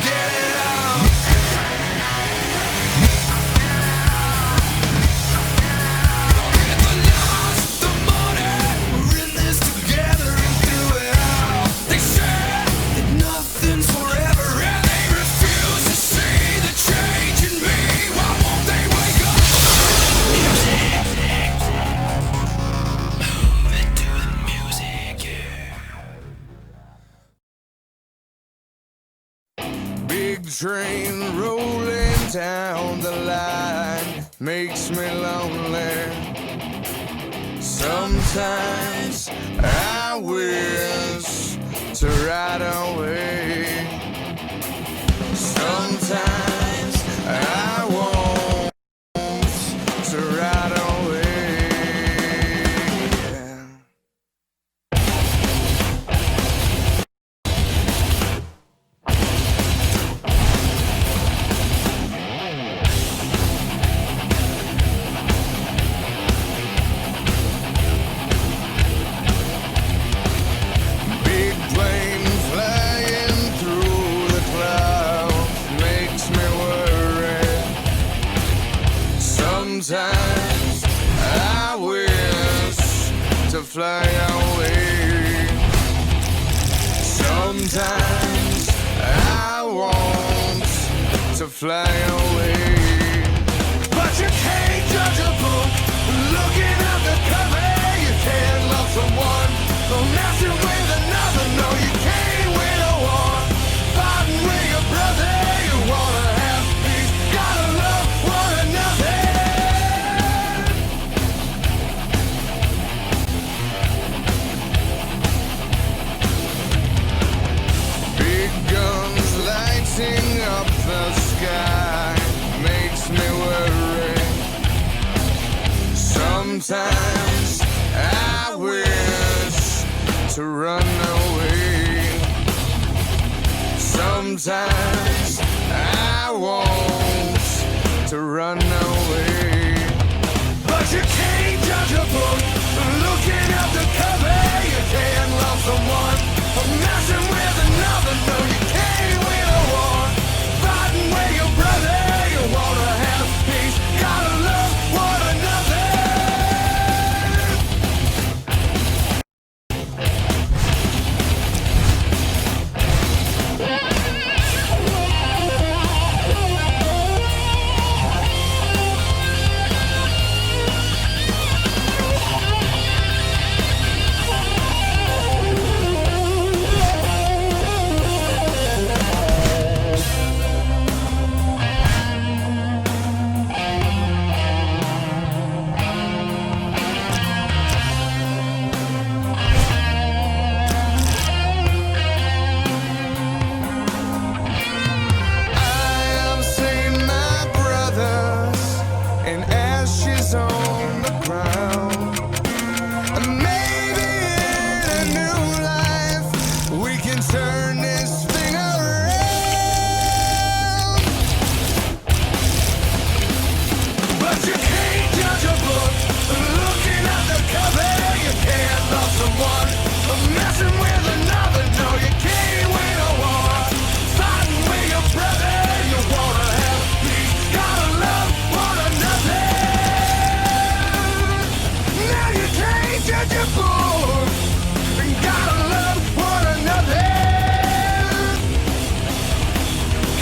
get it out. Get the lost, the money, we're in this together and through it all. They said that nothing's forever and they refuse to see the change in me. Why won't they wake up? Music. Move into the music, yeah. Big train rolling down the line makes me lonely. Sometimes I wish to ride away. Sometimes I want to ride away. Big plane flying through the clouds makes me worry. Sometimes I wish to fly away. Sometimes I want to fly away. But you can't judge a book looking at the cover. You can't love someone for messing with another. No, you can't win a war fighting with your brother. You wanna have peace, gotta love one another. Big guns lighting up the sky makes me worry. Sometimes I wish to run away. Sometimes I want to run away. But you can't judge a book looking at the cover. You can't love someone for messing with another. No, you can't win a war fighting with your brother. You wanna have peace, gotta love one another. On the ground, and maybe in a new life we can turn this thing around. But you can't judge a book looking at the cover. You can't love someone for messing with another. No, you can't win a war fighting with your brother. You wanna have peace, gotta love one another. Now you can't judge a book and gotta love one another.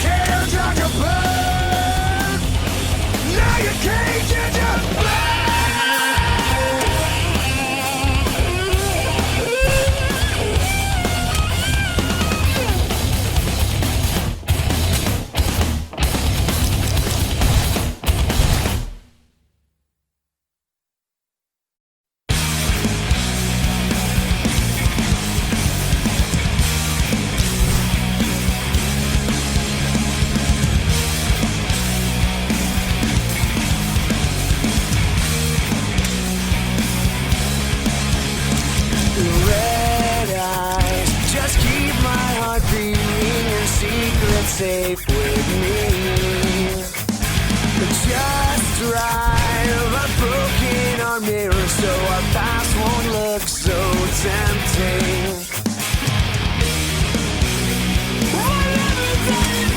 Can't judge a book. Now you can't judge a book. Safe with me. Just drive a broken our mirror so our past won't look so tempting. Whatever that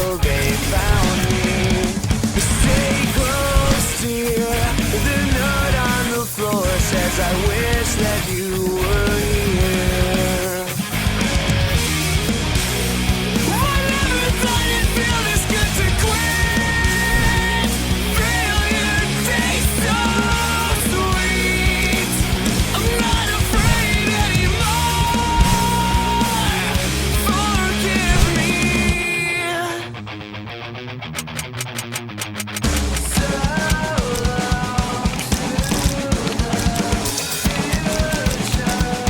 till they found me. Stay close, dear. The note on the floor says I wish that you were here. I never thought it'd feel this good to quit. Failure tastes so sweet. I'm not afraid anymore. Forgive me. So long to the future.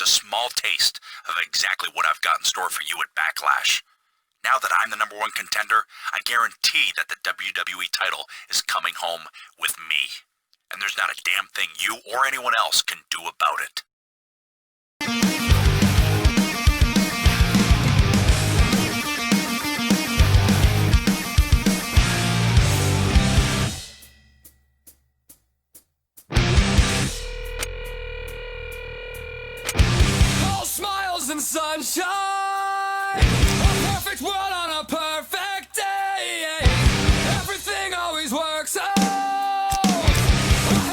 a small taste of exactly what I've got in store for you at Backlash. Now that I'm the #1 contender, I guarantee that the WWE title is coming home with me. And there's not a damn thing you or anyone else can do about it. All smiles and sunshine, a perfect world on a perfect day. Everything always works out. I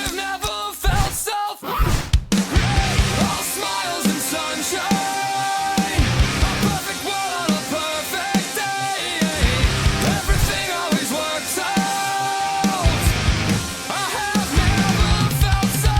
have never felt so great. All smiles and sunshine, a perfect world on a perfect day. Everything always works out. I have never felt so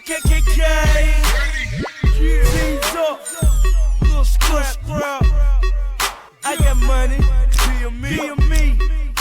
KKK, G's up, little scrap. I got money, be a me,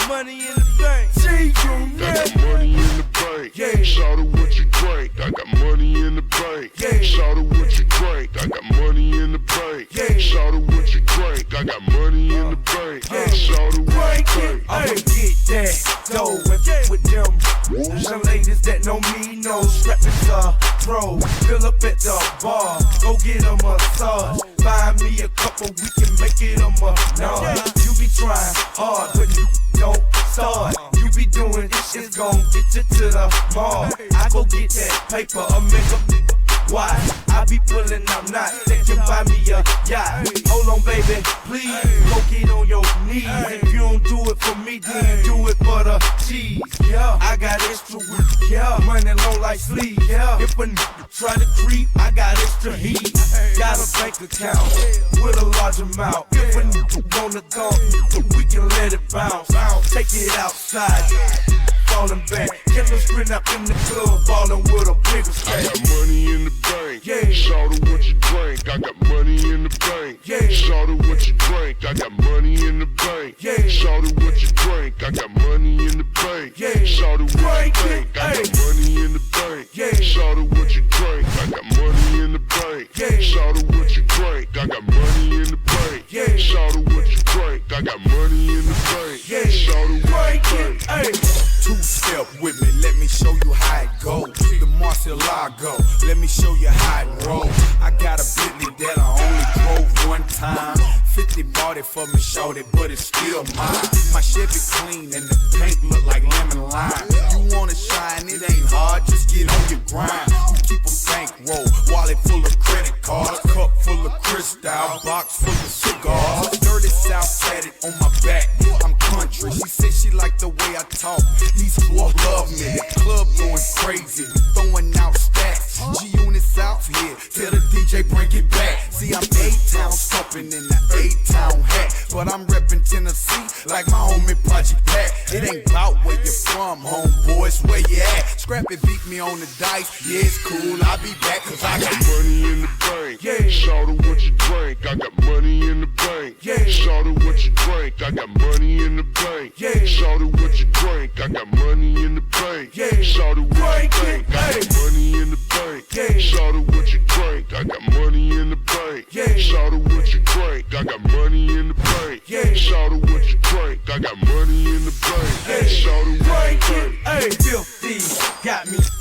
money in the bank. See you, I got money in the bank. Yeah. Shout out what you drink. I got money in the bank. Yeah. Shout out what you drink. I got money in the bank. Yeah. Shout out what you drink. I got money in the bank. Shout out what you drink. I'ma get that dough and fuck with them. Young ladies that know me know strap is a pro. Fill up at the bar, go get a massage. Buy me a couple, we can make it a massage. You be trying hard, but you don't start. You be doing this shit's gon' get you to the mall. I go get that paper, a make up. Why? I be pulling up knots that can buy me a yacht. Hold on, baby, please, go get on your knees. If you don't do it for me, then do it for the cheese. Yeah, I got extra weed. Yeah, money low like sleep. Yeah, if a try to creep, I got extra heat. Got a bank account with a large amount. If a wanna go, we can let it bounce. Take it outside. Falling back, killers sprint up in the club, ballin' with a bigger I stack. got money in the bank. Yeah. Shout out what you drink. I got money in the bank. Yeah. Shout out what you drink. I got money in the bank. Yeah. Shout out what you drink. I got money in the bank. Yeah. Shout out what Drink you it, drink. I got hey. money in the bank. Yeah. Shout out what you drink. I got money in the bank. Yeah. Shout out what you drink. I got money in the bank. Yeah. Shout out what you drink. I got money in the bank. Yeah. Shout out what you Drink drink. it, ayy. Two-step with me, let me show you how it go. The Marcelago, let me show you how it roll. I got a Bentley that I only drove one time. 50 bought it for me, showed it, but it's still mine. My Chevy clean and the paint look like lemon lime. You wanna shine, it ain't hard, just get on your grind. You keep a bankroll, wallet full of credit cards, cup full of crystal, box full of cigars. Dirty South tatted on my back, I'm country. She said she liked the way I talk. These boys love me, the club going crazy, throwing out stacks. G-Unit's out here, tell the DJ bring it back. See, I'm A-Town stomping in the A-Town hat, but I'm reppin' Tennessee like my homie Project Pat. It ain't about where you from, homeboys, where you at. Scrappy beat me on the dice, yeah, it's cool, I'll be back, cause I got Money in the bank. Yeah. Shout out what you drink. I got money in the bank. Yeah. Shout out what you drink. I got money in the bank. Yeah. Shout out what you drink. I got money in the bank. Yeah. Shout out what you Drink it, drink. I got ayy. money in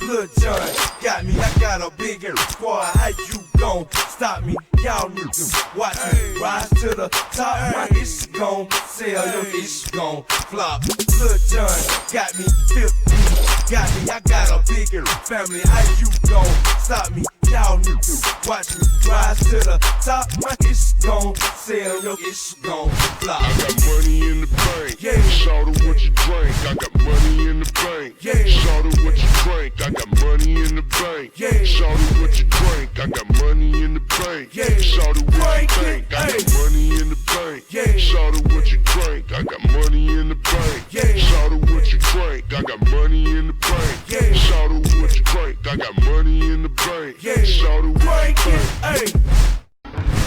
Lil John got me, I got a bigger squad. How you gon' stop me? Y'all niggas watch me rise to the top. My ish gon' sell, your ish gon' flop. Lil John got me 50, got me, I got a bigger family. How you gon' stop me? Y'all niggas watch me rise to the top. My ish gon' sell, your ish gon' flop. I got money in the bank. Yeah. Shout out what you drink. I got money in the bank. Yeah. Shout out what you drink. I got money in the bank. Yeah. Shout out what you drink. I got money in the bank. Yeah. Shout out what you Drink think. it, I got hey. money in the bank. Yeah. Shout out what you drink. I got money in the bank. Yeah. Shout out what you drink. I got money in the bank. Yeah. Shout out what you drink. I got money in the bank. Yeah. Shout out what you Drink it, think. hey.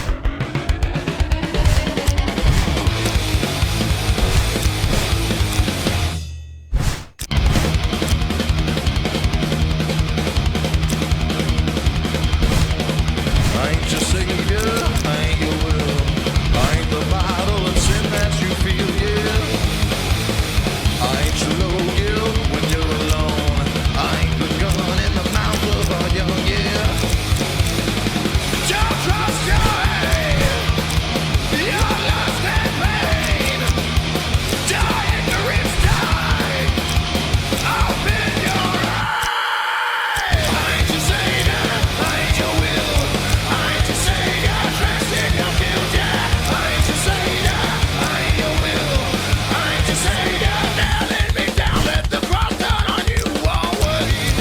I ain't your savior, I ain't your will. I ain't the bottle of sin that you feel, yeah. I ain't your low guilt when you're alone. I ain't the gun in the mouth of a young, yeah. Don't trust your head. You're lost in pain. Die ignorance, die. Open your eyes. I ain't your savior, I ain't your will. I ain't your savior, dressed in your guilt, yeah. I ain't your savior, I ain't your will. I ain't your savior, nailing me down, let the cross down on you always.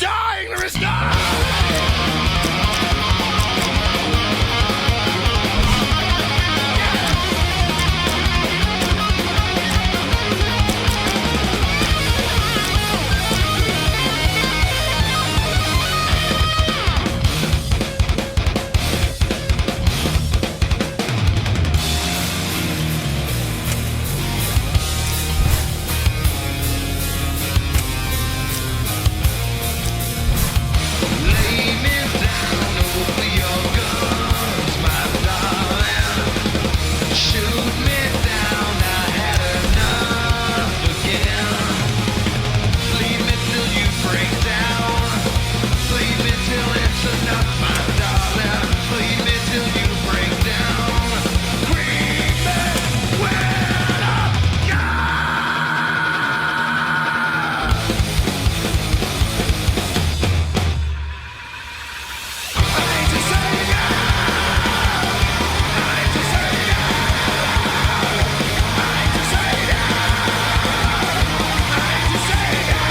Die ignorance, die. Lay me down over your guns, my darling. Shoot me down, I had enough again. Leave me till you break down. Leave me till it's enough, my darling. Leave me till you break down. Leave me when I'm gone. I ain't your savior. I ain't your savior. I ain't your savior. I ain't your savior. I ain't your savior.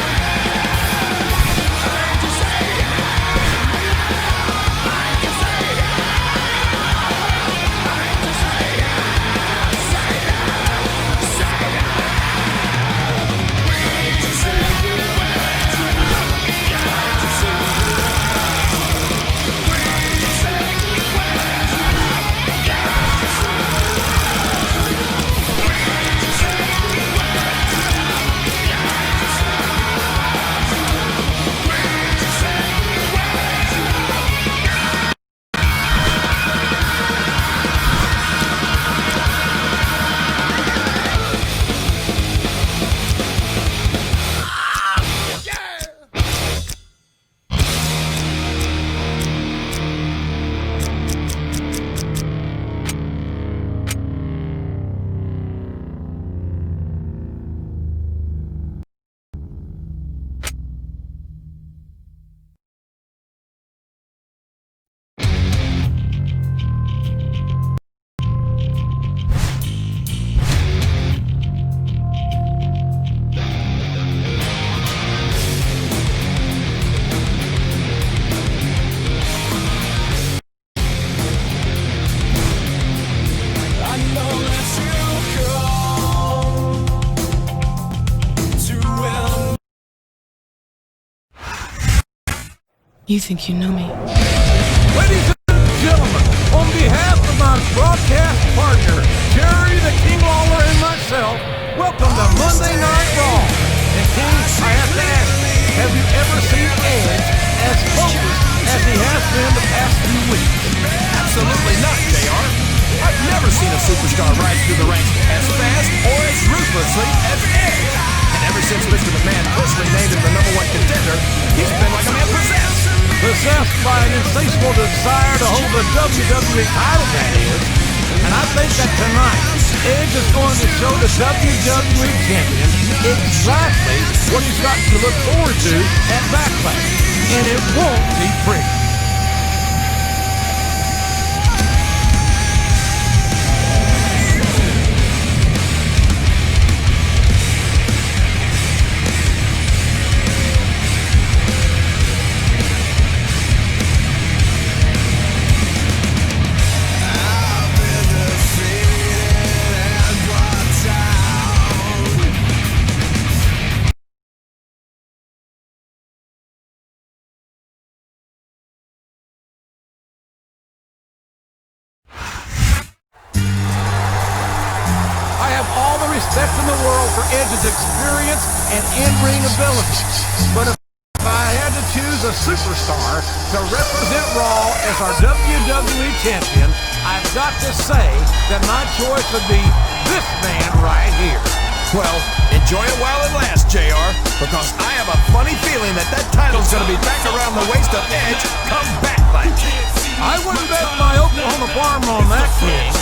I ain't your savior. I ain't your savior. Savior. Savior. We ain't your savior. We ain't your savior. I know that you come to well. You think you know me? Ladies and gentlemen, on behalf of my broadcast partner, Jerry the King Lawler and myself, welcome to Monday Night Raw. And King, I have to ask you, have you ever seen Edge as focused as he has been the past few weeks? Absolutely not, JR. I've never seen a superstar rise through the ranks as fast or as ruthlessly as Edge. And ever since Mr. McMahon personally named him the #1 contender, he's been like a man possessed. Possessed by an insatiable desire to hold the WWE title, that is. And I think that tonight, Edge is going to show the WWE Champion exactly what he's got to look forward to at Backlash. And it won't be pretty. Respect in the world for Edge's experience and in-ring ability. But if I had to choose a superstar to represent Raw as our WWE Champion, I've got to say that my choice would be this man right here. Well, enjoy it while it lasts, JR, because I have a funny feeling that title's going to be back around the waist of Edge come Backlash. I wouldn't bet my Oklahoma farm on that, King.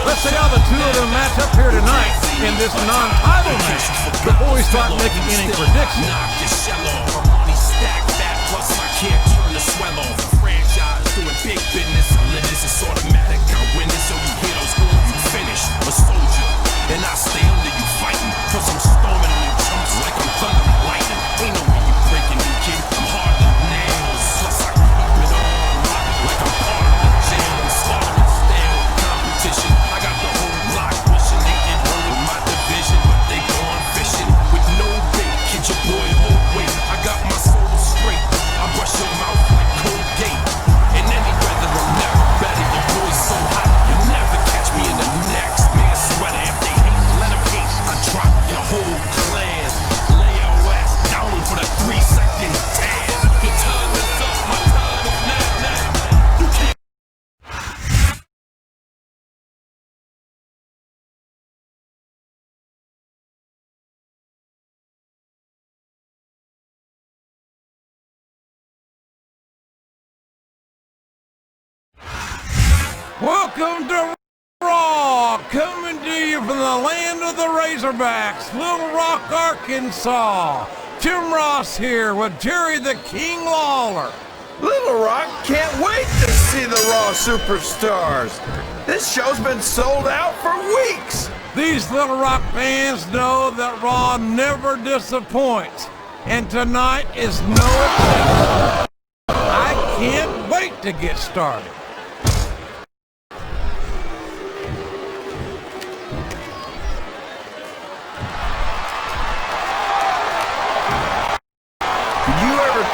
Let's see how the two of them match up here tonight in this non-title match before we start making any predictions. Franchise doing big business. This is automatic. I win this, so you hear those horns, you finish. A soldier, and I stay under you fighting, cause I'm storming on you chumps like I'm thunder and lightning. Ain't no way you breaking me, kid. I'm harder than nails. Plus I can keep it on lock like I'm part of the jail. I'm slaughtering stale competition. I got the whole block wishing they can hold my division, but they gone fishing with no bait. Kid your boy, hold weight. I got my soul straight. I brush your mouth like Colgate. And any weather, I'm never better. Your boy's so hot, you'll never catch me in the next man sweater. If they hate, let them hate. I drop your whole clan. Lay your ass down for the 3-second tan. Your time is up, my time is now. You can't. Welcome to Raw, coming to you from the land of the Razorbacks, Little Rock, Arkansas. Jim Ross here with Jerry the King Lawler. Little Rock can't wait to see the Raw Superstars. This show's been sold out for weeks. These Little Rock fans know that Raw never disappoints, and tonight is no exception. I can't wait to get started.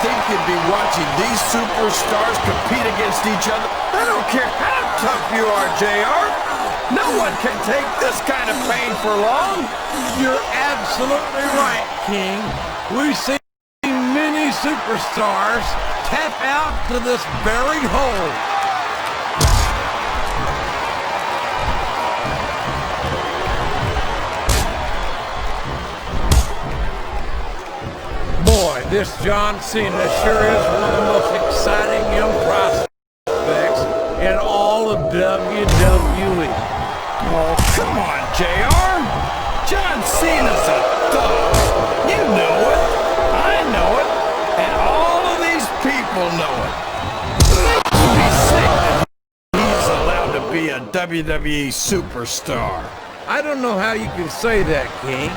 Think you'd be watching these superstars compete against each other? I don't care how tough you are, JR. No one can take this kind of pain for long. You're absolutely right, King. We've seen many superstars tap out to this very hole. Boy, this John Cena sure is one of the most exciting young prospects in all of WWE. Oh, come on, JR. John Cena's a thug. You know it. I know it. And all of these people know it. He's sick that he's allowed to be a WWE superstar. I don't know how you can say that, King.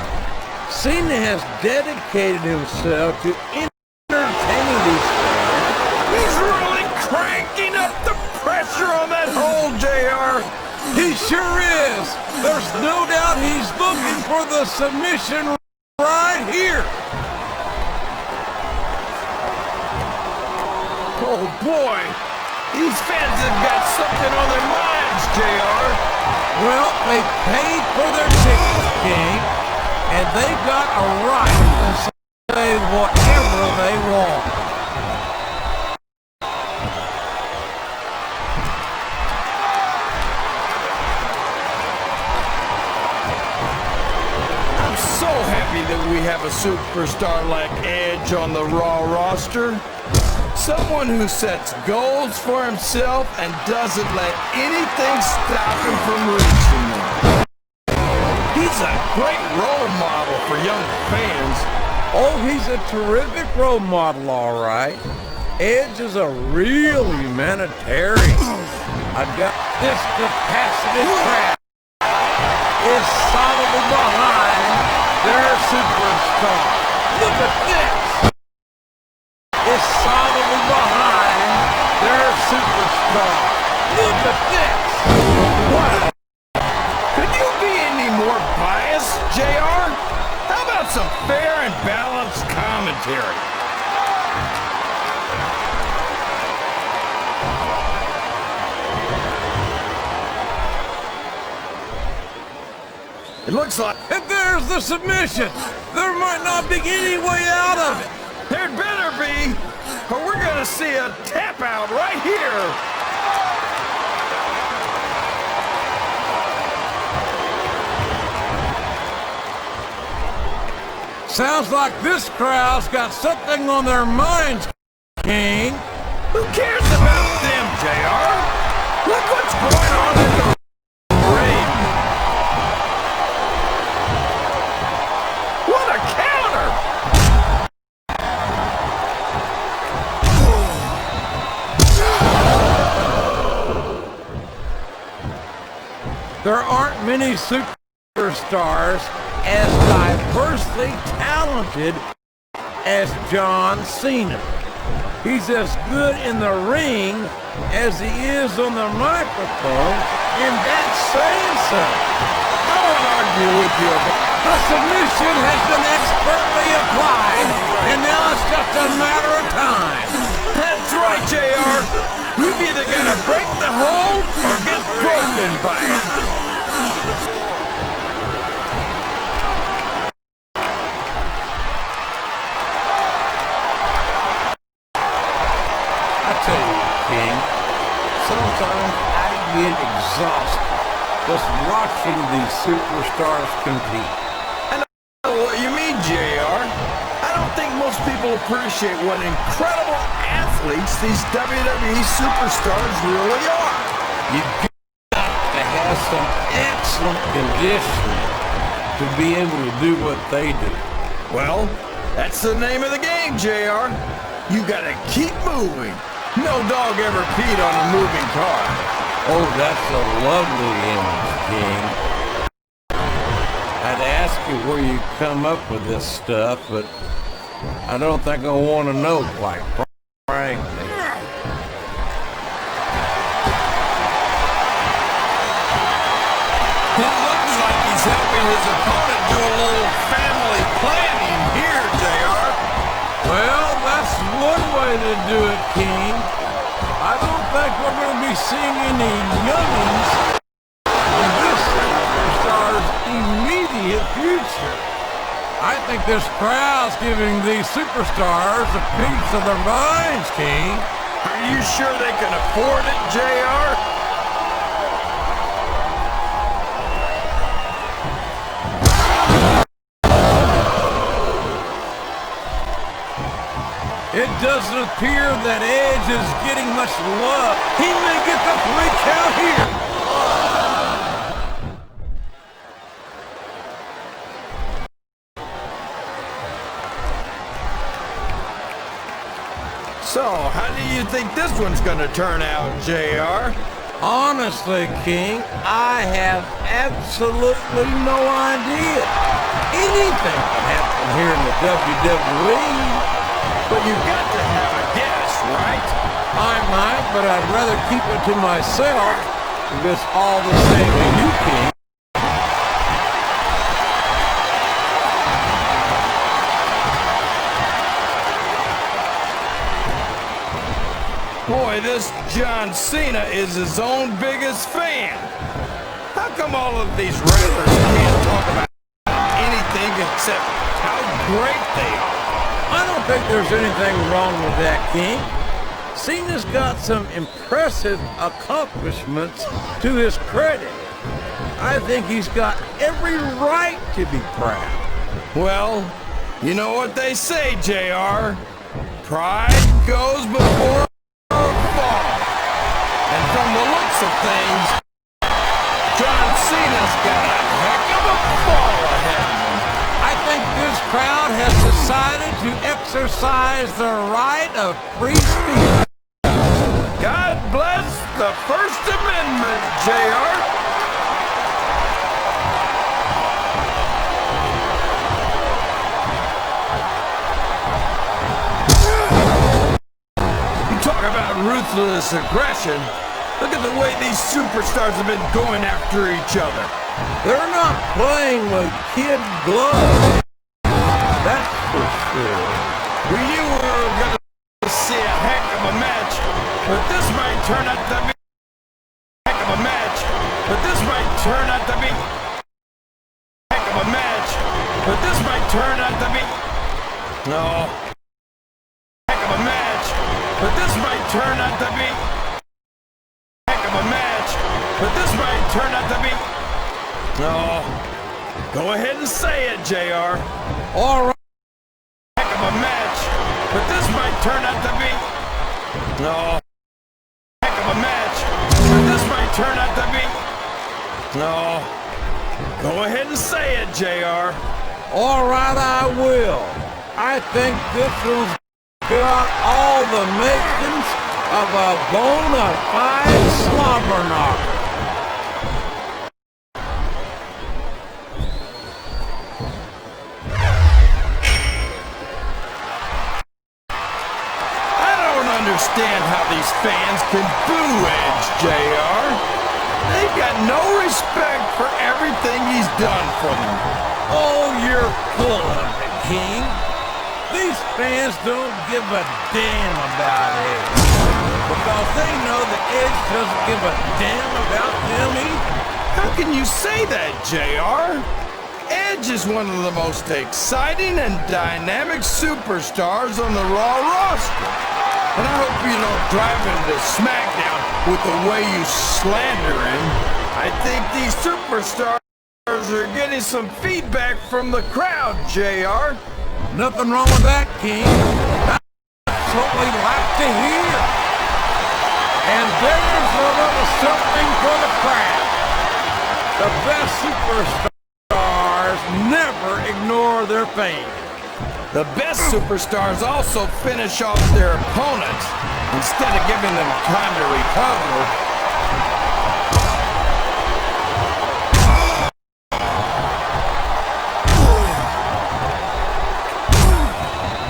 Cena has dedicated himself to entertaining these fans. He's really cranking up the pressure on that hole, JR. He sure is. There's no doubt he's looking for the submission right here. Oh boy, these fans have got something on their minds, JR. Well, they paid for their tickets, King. And they've got a right to say whatever they want. I'm so happy that we have a a superstar like Edge on the Raw roster? Someone who sets goals for himself and doesn't let anything stop him from reaching them. He's a great role model for young fans. Oh, he's a terrific role model, all right. Edge is a real humanitarian. I've got this capacity crowd is solidly behind their superstar. Look at this. Is solidly behind their superstar. Look at this. Wow. Could you be any more biased, JR? How about some fair and balanced commentary? It looks like... And there's the submission. There might not be any way out of it. There'd better be, or we're gonna see a tap out right here. Sounds like this crowd's got something on their minds, King. Who cares about them, JR? Look what's going on in the ring. What a counter! There aren't many superstars as diversely talented as John Cena. He's as good in the ring as he is on the microphone, and that's saying something. I won't argue with you about The submission has been expertly applied, and now it's just a matter of time. That's right, JR. You've either got to break the hold or get broken by it. I tell you, King, sometimes I get exhausted just watching these superstars compete. I know what you mean, JR. I don't think most people appreciate what incredible athletes these WWE superstars really are. You've got to have some excellent conditioning to be able to do what they do. Well, that's the name of the game, JR. You gotta keep moving. No dog ever peed on a moving car. Oh, that's a lovely image, King. I'd ask you where you come up with this stuff, but I don't think I want to know, quite frankly. It looks like he's helping his opponent do a little family planning here, JR. Well, that's one way to do it, King. I don't think we're going to be seeing any youngins in this superstar's immediate future. I think this crowd's giving these superstars a piece of their minds, King. Are you sure they can afford it, JR? It doesn't appear that Edge is getting much love. He may get the 3 count here. So, how do you think this one's gonna turn out, JR? Honestly, King, I have absolutely no idea. Anything can happen here in the WWE. But you got to have a guess, right? I might, but I'd rather keep it to myself if it's all the same to you, King. Boy, this John Cena is his own biggest fan. How come all of these wrestlers can't talk about anything except how great they are? I don't think there's anything wrong with that, King. Cena's got some impressive accomplishments to his credit. I think he's got every right to be proud. Well, You know what they say, JR? Pride goes before a fall. And from the looks of things, John Cena's got a heck of a fall ahead of him. I think this crowd has decided to exercise the right of free speech. God bless the First Amendment, JR. You talk about ruthless aggression. Look at the way these superstars have been going after each other. They're not playing with kid gloves. That's for sure. We knew we were going to see a heck of a match, but this might turn out to be a heck of a match. But this might turn out to be a heck of a match. But this might turn out to be no heck of a match. But this might turn out to be a heck of a match. But this might turn out to be no. Go ahead and say it, JR. All right. Heck of a match, but this might turn out to be no. Heck of a match, but this might turn out to be no. Go ahead and say it, JR. All right, I will. I think this one's got all the makings of a bona fide slobber knocker. Understand how these fans can boo Edge, JR. They've got no respect for everything he's done for them. Oh, you're full of it, King. These fans don't give a damn about Edge. Because they know that Edge doesn't give a damn about them either. How can you say that, JR? Edge is one of the most exciting and dynamic superstars on the Raw roster. And I hope you don't drive into Smackdown with the way you slander him. I think these superstars are getting some feedback from the crowd, JR. Nothing wrong with that, King. That's what we like to hear. And there's a little something for the crowd. The best superstars never ignore their fame. The best superstars also finish off their opponents instead of giving them time to recover.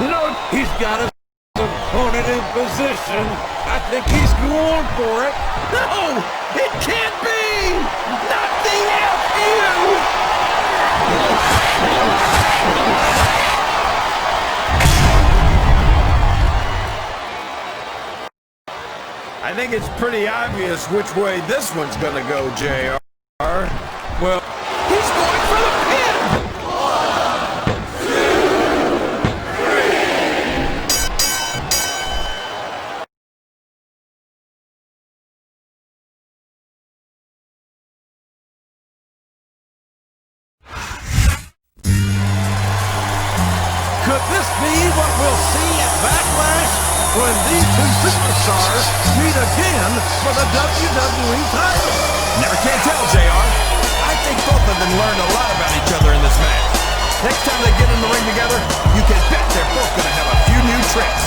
You know, he's got his opponent in position. I think he's going for it. No, it can't be! Not the F.U.! I think it's pretty obvious which way this one's gonna go, JR. Well, he's going for the pin! 1, 2, 3. Could this be what we'll see at Backlash when these two superstars meet again for the WWE title? Never can tell, JR. I think both of them learned a lot about each other in this match. Next time they get in the ring together, you can bet they're both gonna have a few new tricks.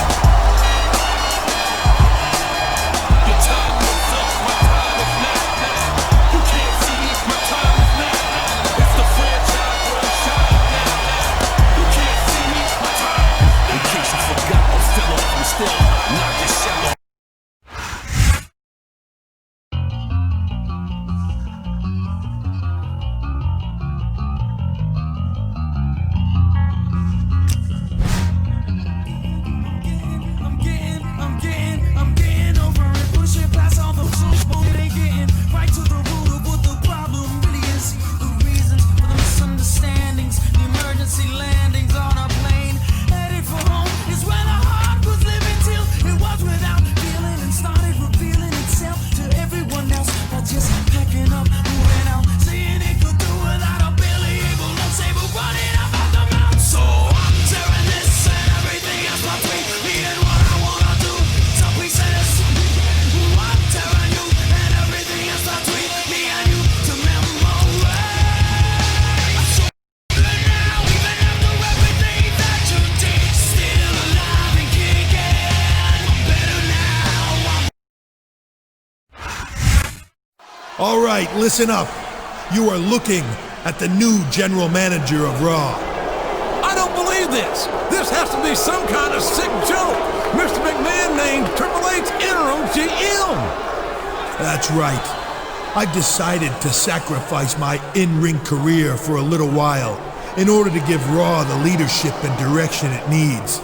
All right, listen up. You are looking at the new general manager of Raw. I don't believe this. This has to be some kind of sick joke. Mr. McMahon named Triple H interim GM. That's right. I've decided to sacrifice my in-ring career for a little while in order to give Raw the leadership and direction it needs.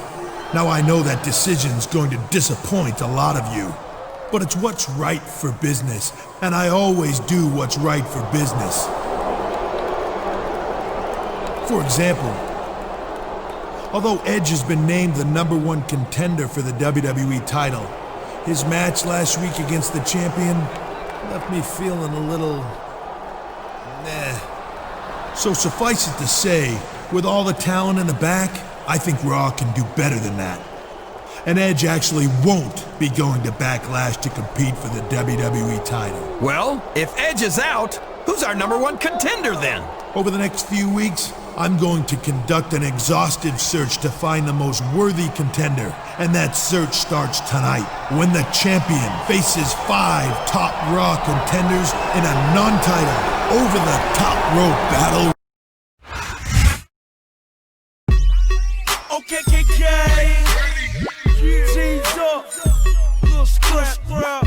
Now I know that decision's going to disappoint a lot of you, but it's what's right for business, and I always do what's right for business. For example, although Edge has been named the #1 contender for the WWE title, his match last week against the champion left me feeling a little... meh. So suffice it to say, with all the talent in the back, I think Raw can do better than that. And Edge actually won't be going to Backlash to compete for the WWE title. Well, if Edge is out, who's our #1 contender then? Over the next few weeks, I'm going to conduct an exhaustive search to find the most worthy contender. And that search starts tonight, when the champion faces 5 top Raw contenders in a non-title, over-the-top rope battle. Okay, G's up, little scrap.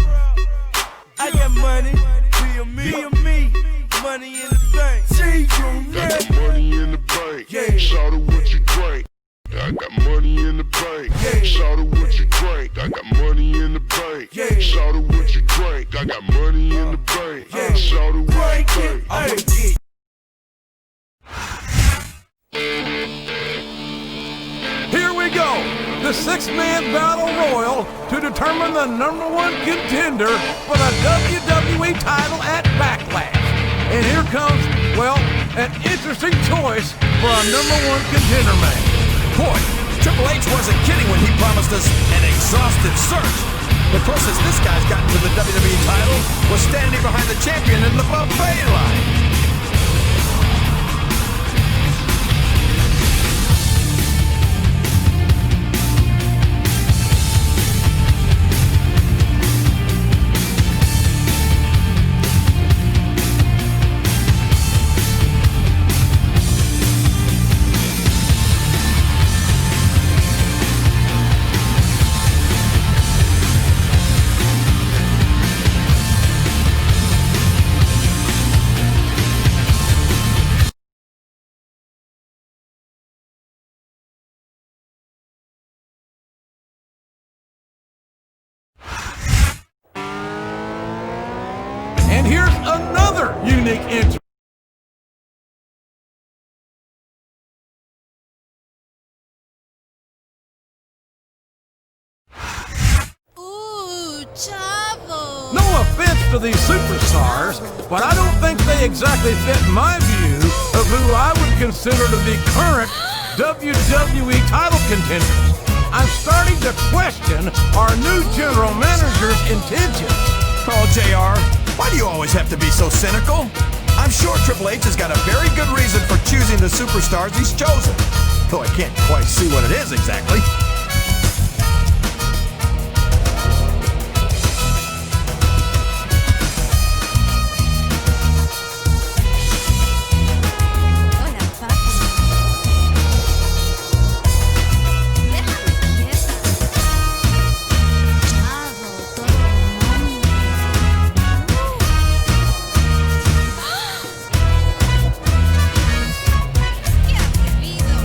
I got money, be a me, money in the bank. Got the money in the bank. Yeah. Shout out what you drink. I got money in the bank. Yeah. Shout out what you drink. I got money in the bank. Yeah. Shout out what you drink. I got money in the bank. Yeah. Shout out what you Break drink. it, I'ma get. Here we go. The 6-man battle royal to determine the #1 contender for the WWE title at Backlash. And here comes, well, an interesting choice for our #1 contender match. Boy, Triple H wasn't kidding when he promised us an exhaustive search. The closest this guy's gotten to the WWE title was standing behind the champion in the buffet line. And here's another unique entry. Ooh, chavo. No offense to these superstars, but I don't think they exactly fit my view of who I would consider to be current WWE title contenders. I'm starting to question our new general manager's intentions. Oh, JR, why do you always have to be so cynical? I'm sure Triple H has got a very good reason for choosing the superstars he's chosen. Though I can't quite see what it is exactly. Hola, papi. Déjame quieta. Chavo, todo mundo. ¡Qué atrevido!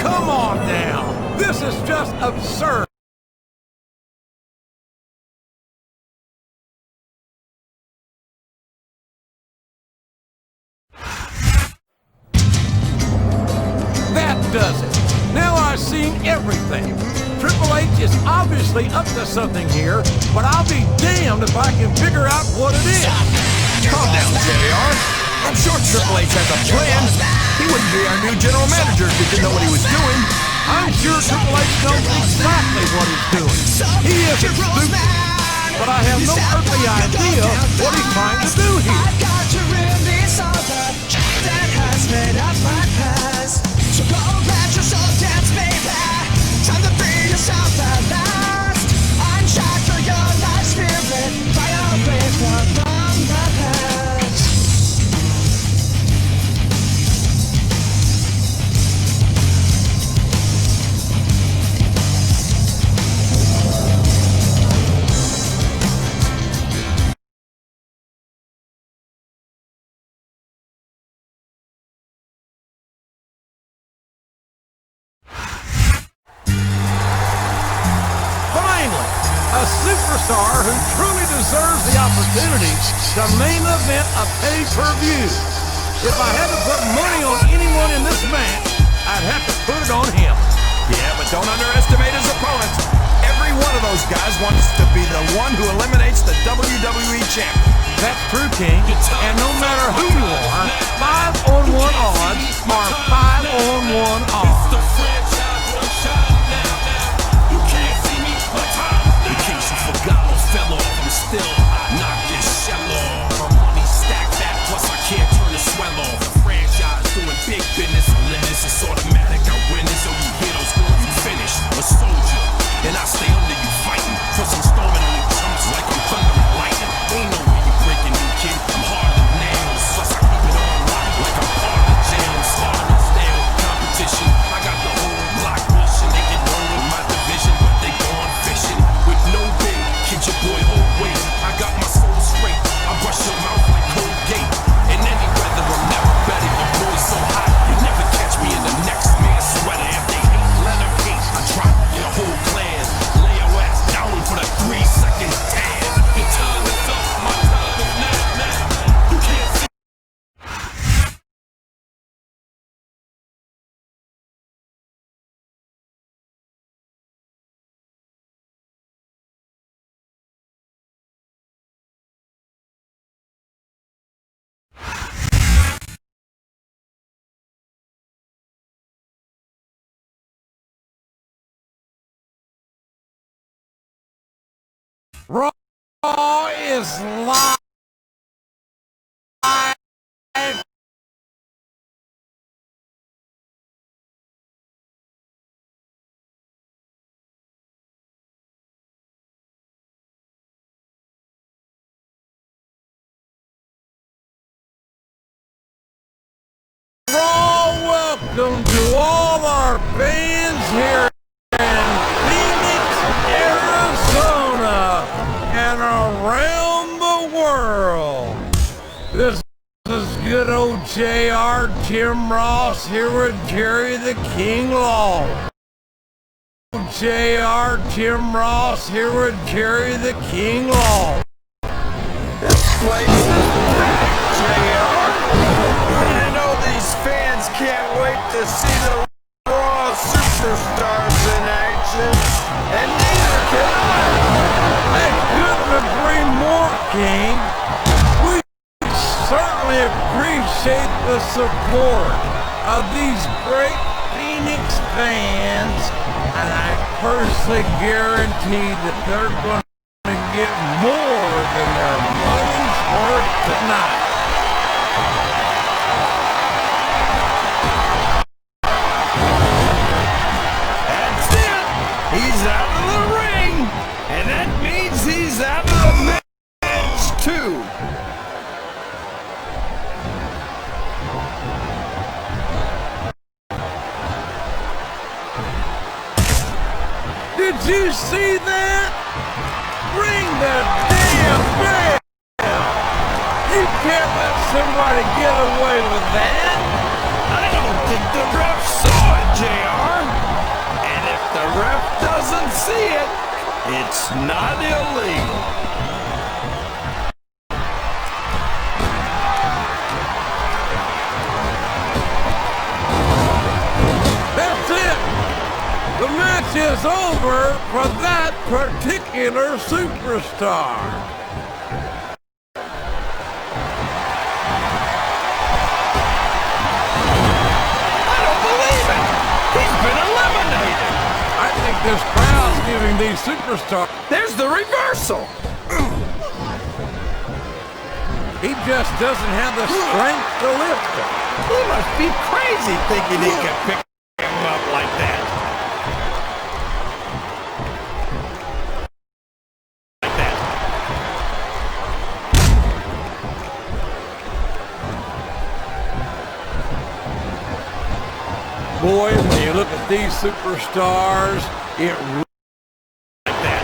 Come on now. This is just absurd. That does it. Now I've seen everything. Triple H is obviously up to something here, but I'll be damned if I can figure out what it is. Calm down, JR. I'm sure Triple H has a plan. He He wouldn't be our new general manager if he didn't know what he was doing. I'm sure Triple H knows exactly what he's doing. He isn't stupid, but I have no earthly idea what he's trying to do here. I've got to release all the junk that has made up my past. So go let your soul dance, baby. Time to free yourself at last. Unshackle your life spirit. Fire away from the past. Finally, a superstar who truly deserves the opportunity to main event a pay-per-view. If I had to put money on anyone in this match, I'd have to put it on him. Yeah, but don't underestimate his opponents. Every one of those guys wants to be the one who eliminates the WWE champion. That's true, King. And no matter who you are, 5-on-1 odds are 5-on-1 odds. In case you forgot or fell off, I'm still hot, knock this shell off. My money stacked back, plus I can't turn the swell off. The franchise doing big business, limits, it's automatic. I win it, so you hear those words, you finish. A soldier, and I stay under you fighting. Plus I'm storming on you chumps like I'm thunder and lightning. Ain't no way you breaking me, kid. I'm harder than nails, plus I keep it on lock like I'm part of the jail. I'm starting to stale competition. I got the whole block mission. They get wrong with my division, but they gone fishing with no bait. Kid your boy whole weight. I got my soul straight. I brush your mouth like Colgate. In any weather, I'm never better. Your boy's so hot, you never catch me in the next man's sweater. If they hate, let them hate. I drop your whole clan. Lay your ass down for the 3-second tan. Your time is up, my time is now. You can't see. Raw is live. Raw, welcome to all our fans here in Phoenix, Arizona, and around the world. This is good old JR Tim Ross here with Jerry the King Lawler. JR Tim Ross here with Jerry the King Lawler. This place is packed, JR. You know these fans can't wait to see the Raw superstars in action, and neither can I. I couldn't agree more, King. We certainly appreciate the support of these great Phoenix fans, and I personally guarantee that they're going to get more than their money's worth tonight. That's it. He's out of the ring, and that means he's out of the match too. Did you see that? Ring the damn bell! You can't let somebody get away with that! I don't think the ref saw it, JR. And if the ref doesn't see it, it's not illegal. That's it! The match is over for that particular superstar. this crowd's giving these superstars. There's the reversal. He just doesn't have the strength to lift it. He must be crazy thinking he can pick him up like that. Boy, when you look at these superstars, it really Like that.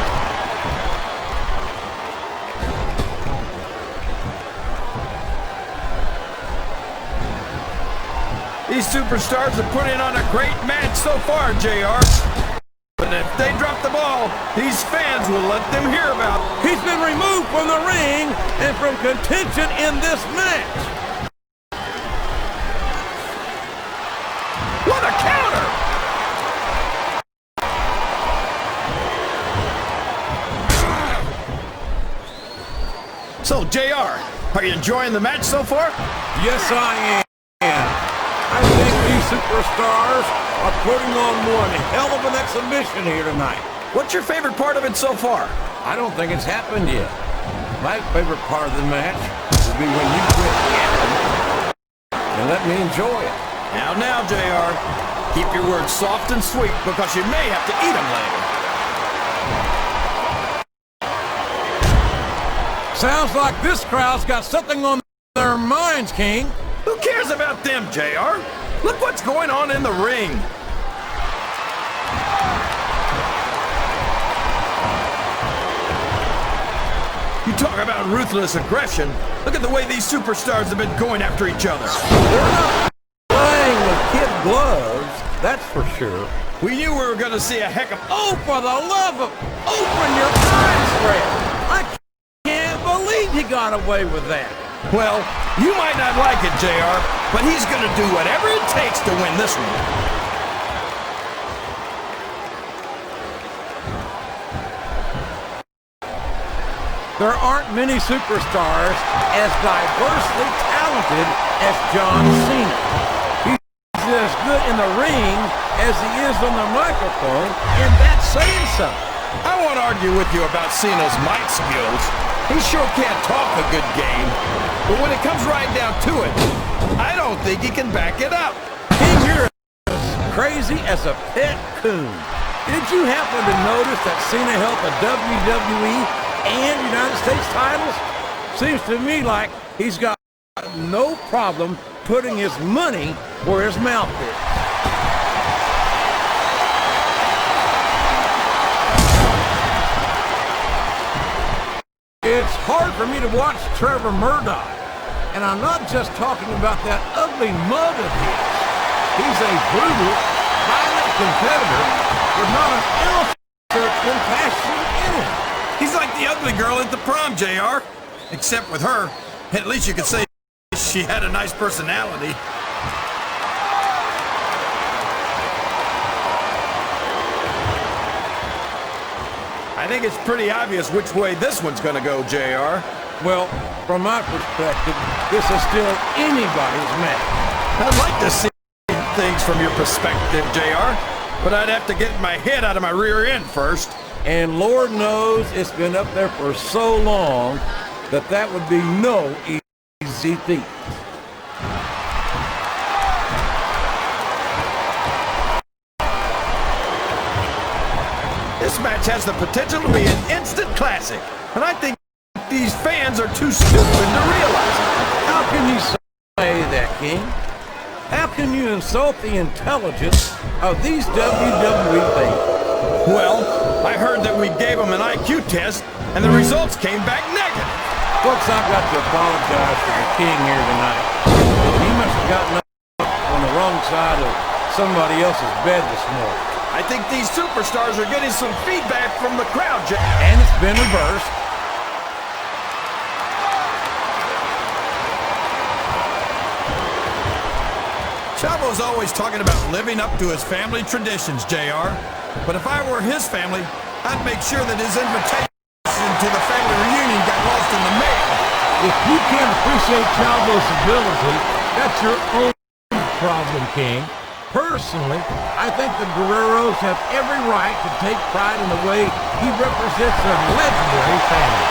These superstars have put in on a great match so far, JR. But if they drop the ball, these fans will let them hear about it. He's been removed from the ring and from contention in this match. What a counter! So, JR, are you enjoying the match so far? Yes, I am. I think these superstars are putting on one hell of an exhibition here tonight. What's your favorite part of it so far? I don't think it's happened yet. My favorite part of the match will be when you quit yapping and let me enjoy it. Now, JR, keep your words soft and sweet because you may have to eat them later. Sounds like this crowd's got something on their minds, King. Who cares about them, JR? Look what's going on in the ring. You talk about ruthless aggression. Look at the way these superstars have been going after each other. They're not playing with kid gloves, that's for sure. We knew we were going to see a heck of... Oh, for the love of... Open your eyes, Fred! I can't believe he got away with that. Well, you might not like it, JR, but he's going to do whatever it takes to win this one. There aren't many superstars as diversely talented as John Cena. He's as good in the ring as he is on the microphone, and that's saying something. I won't argue with you about Cena's mic skills. He sure can't talk a good game. But when it comes right down to it, I don't think he can back it up. King, you're as crazy as a pet coon. Did you happen to notice that Cena held the WWE and United States titles? Seems to me like he's got no problem putting his money where his mouth is. It's hard for me to watch Trevor Murdoch, and I'm not just talking about that ugly mug of his. He's a brutal, violent competitor with not an ounce of compassion in him. He's like the ugly girl at the prom, JR. Except with her, at least you could say she had a nice personality. I think it's pretty obvious which way this one's gonna go, JR. Well, from my perspective, this is still anybody's match. I'd like to see things from your perspective, JR, but I'd have to get my head out of my rear end first. And Lord knows it's been up there for so long that that would be no easy feat. This match has the potential to be an instant classic, and I think these fans are too stupid to realize it. How can you say that, King? How can you insult the intelligence of these WWE fans? Well, I heard that we gave them an IQ test, and the results came back negative. Folks, I've got to apologize for the King here tonight. He must have gotten up on the wrong side of somebody else's bed this morning. I think these superstars are getting some feedback from the crowd, and it's been reversed. Chavo's always talking about living up to his family traditions, JR. But if I were his family, I'd make sure that his invitation to the family reunion got lost in the mail. If you can't appreciate Chavo's ability, that's your own problem, King. Personally, I think the Guerreros have every right to take pride in the way he represents their legendary family.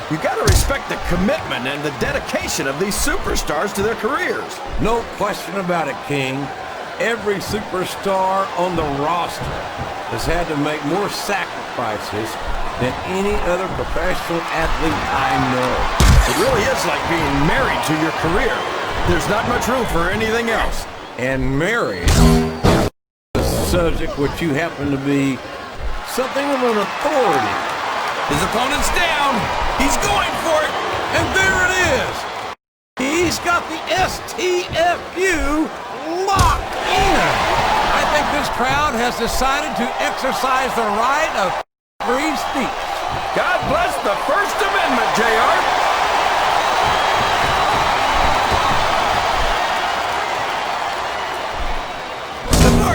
You gotta respect the commitment and the dedication of these superstars to their careers. No question about it, King. Every superstar on the roster has had to make more sacrifices than any other professional athlete I know. It really is like being married to your career. There's not much room for anything else. And married, the subject which you happen to be something of an authority. His opponent's down. He's going for it. And there it is. He's got the STFU locked in. I think this crowd has decided to exercise the right of free speech. God bless the First Amendment, JR.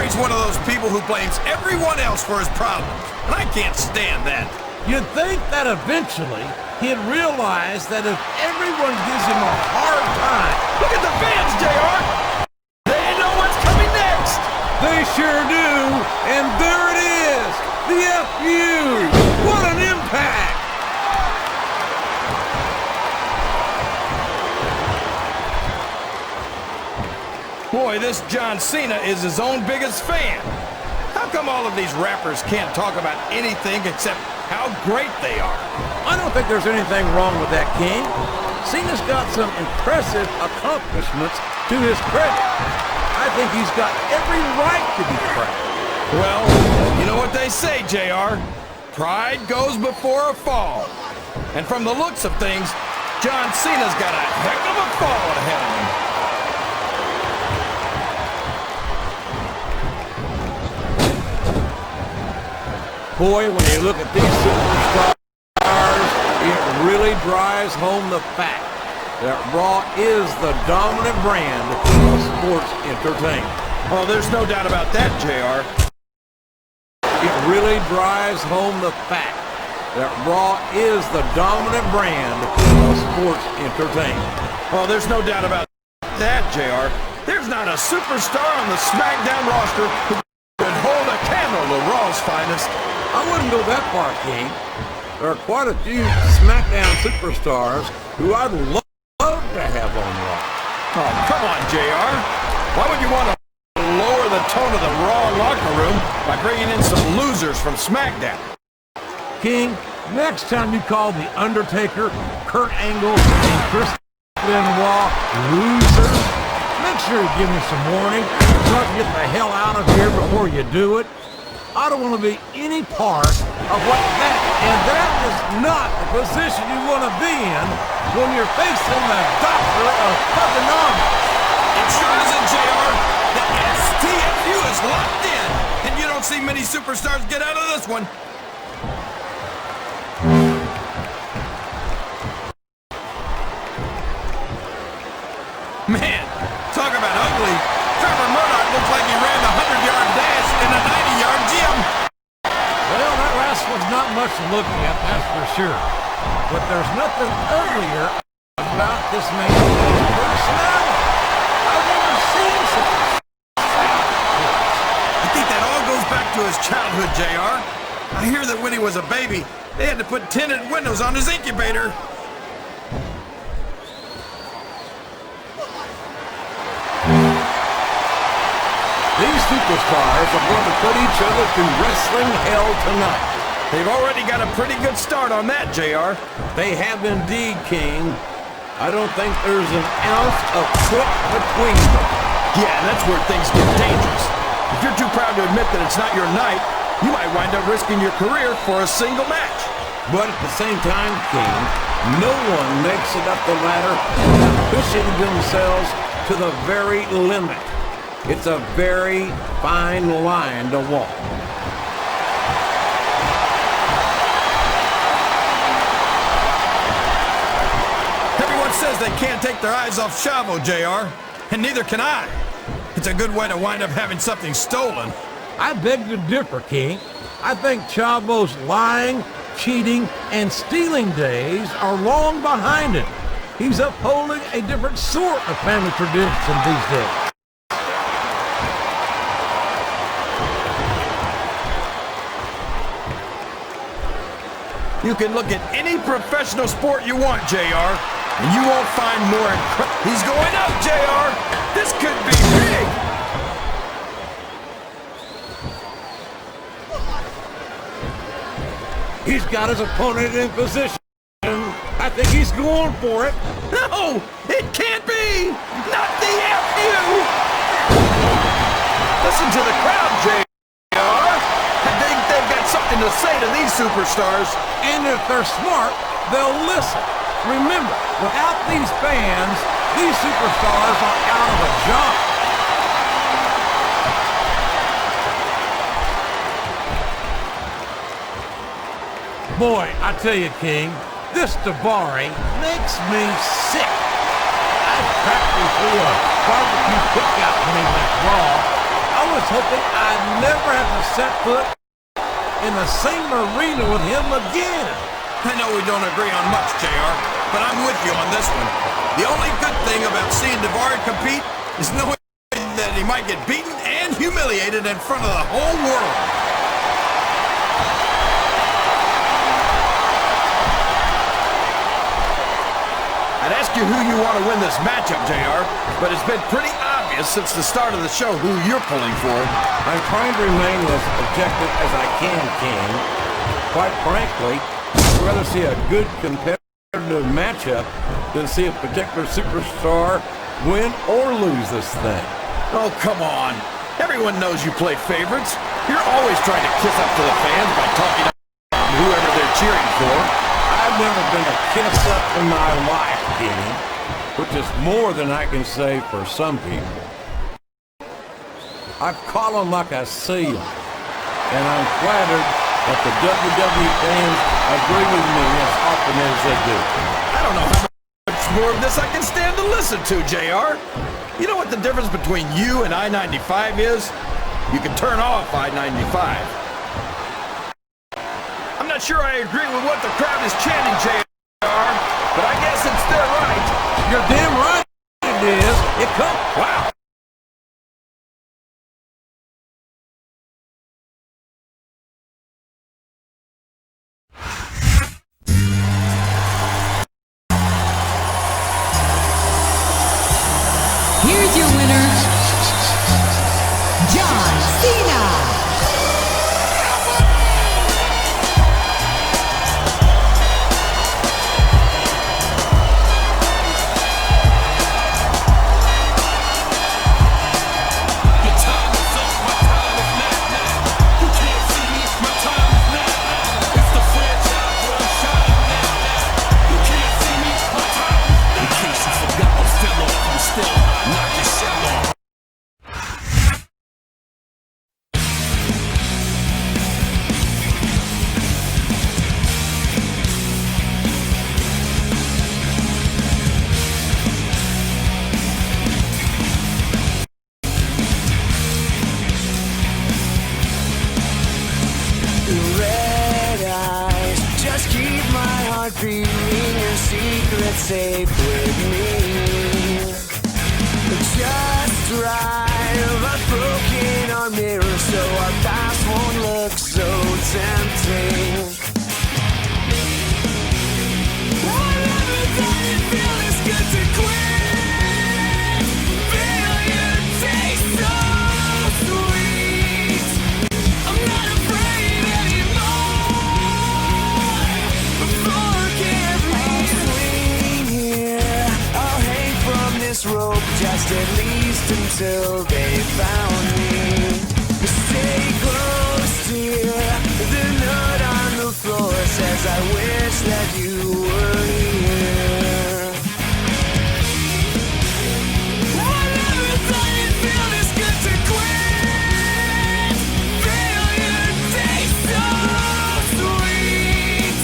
He's one of those people who blames everyone else for his problems, and I can't stand that. You'd think that eventually he'd realize that if everyone gives him a hard time... Look at the fans, JR! They know what's coming next! They sure do! And there it is! The FU! What an impact! Boy, this John Cena is his own biggest fan. How come all of these rappers can't talk about anything except how great they are? I don't think there's anything wrong with that, King. Cena's got some impressive accomplishments to his credit. I think he's got every right to be proud. Well, you know what they say, JR. Pride goes before a fall. And from the looks of things, John Cena's got a heck of a fall ahead of him. Boy, when you look at these superstars, it really drives home the fact that Raw is the dominant brand of sports entertainment. Oh, there's no doubt about that, JR. It really drives home the fact that Raw is the dominant brand of sports entertainment. Oh, there's no doubt about that, JR. There's not a superstar on the Smackdown roster who could hold a candle to Raw's finest. I wouldn't go that far, King. There are quite a few Smackdown superstars who I'd love to have on Raw. Oh, come on, JR. Why would you want to lower the tone of the Raw locker room by bringing in some losers from SmackDown? King, next time you call The Undertaker, Kurt Angle, and Chris Benoit losers, make sure you give me some warning so I can get the hell out of here before you do it. I don't want to be any part of what that, and that is not the position you want to be in when you're facing the doctor of thugonomics. It sure isn't, JR. The STFU is locked in, and you don't see many superstars get out of this one. Man, talk about ugly. Trevor Murdoch looks like he ran the 100-yard dash in a 90-yard gym. Well, that last one's not much to look at, that's for sure. But there's nothing uglier about this man's personality. I've never seen such. I think that all goes back to his childhood, JR. I hear that when he was a baby, they had to put tinted windows on his incubator. These superstars are going to put each other through wrestling hell tonight. They've already got a pretty good start on that, JR. They have indeed, King. I don't think there's an ounce of foot between them. Yeah, that's where things get dangerous. If you're too proud to admit that it's not your night, you might wind up risking your career for a single match. But at the same time, King, no one makes it up the ladder without pushing themselves to the very limit. It's a very fine line to walk. Everyone says they can't take their eyes off Chavo, JR, and neither can I. It's a good way to wind up having something stolen. I beg to differ, King. I think Chavo's lying, cheating, and stealing days are long behind him. He's upholding a different sort of family tradition these days. You can look at any professional sport you want, JR, and you won't find more incredible. He's going up, JR. This could be big. He's got his opponent in position. I think he's going for it. No, it can't be. Not the FU. Listen to the crowd, JR. I think they've got something to say to these superstars. And if they're smart, they'll listen. Remember, without these fans, these superstars are out of a job. Boy, I tell you, King, this Davari makes me sick. I practically threw a barbecue cookout when he went raw. I was hoping I'd never have to set foot in the same arena with him again. I know we don't agree on much, JR, but I'm with you on this one. The only good thing about seeing Davari compete is knowing that he might get beaten and humiliated in front of the whole world. I'd ask you who you want to win this matchup, JR, but it's been pretty obvious since the start of the show who you're pulling for. I'm trying to remain as objective as I can, King. Quite frankly, I'd rather see a good competitive matchup than see a particular superstar win or lose this thing. Oh, come on. Everyone knows you play favorites. You're always trying to kiss up to the fans by talking about whoever they're cheering for. I've never been a kiss-up in my life, King, which is more than I can say for some people. I've caught them like I see them, and I'm flattered that the WWE fans agree with me as often as they do. I don't know how much more of this I can stand to listen to, JR. You know what the difference between you and I-95 is? You can turn off I-95. I'm not sure I agree with what the crowd is chanting, JR, but I guess it's their right. You're damn right it is. It comes. Wow. Here's your winner, John Cena. Red eyes, just keep my heart beating, your secret safe with me. Just drive a broken our mirror so our past won't look so tempting. Whatever that you feel is good to quit. Feel your taste so sweet. I'm not afraid anymore. Forgive me. Swing here. I'll hang from this rope just at least until they found me. Stay close, dear. The note on the floor says I wish that you were here. Whatever that you feel is good to quit. Feel your taste so sweet.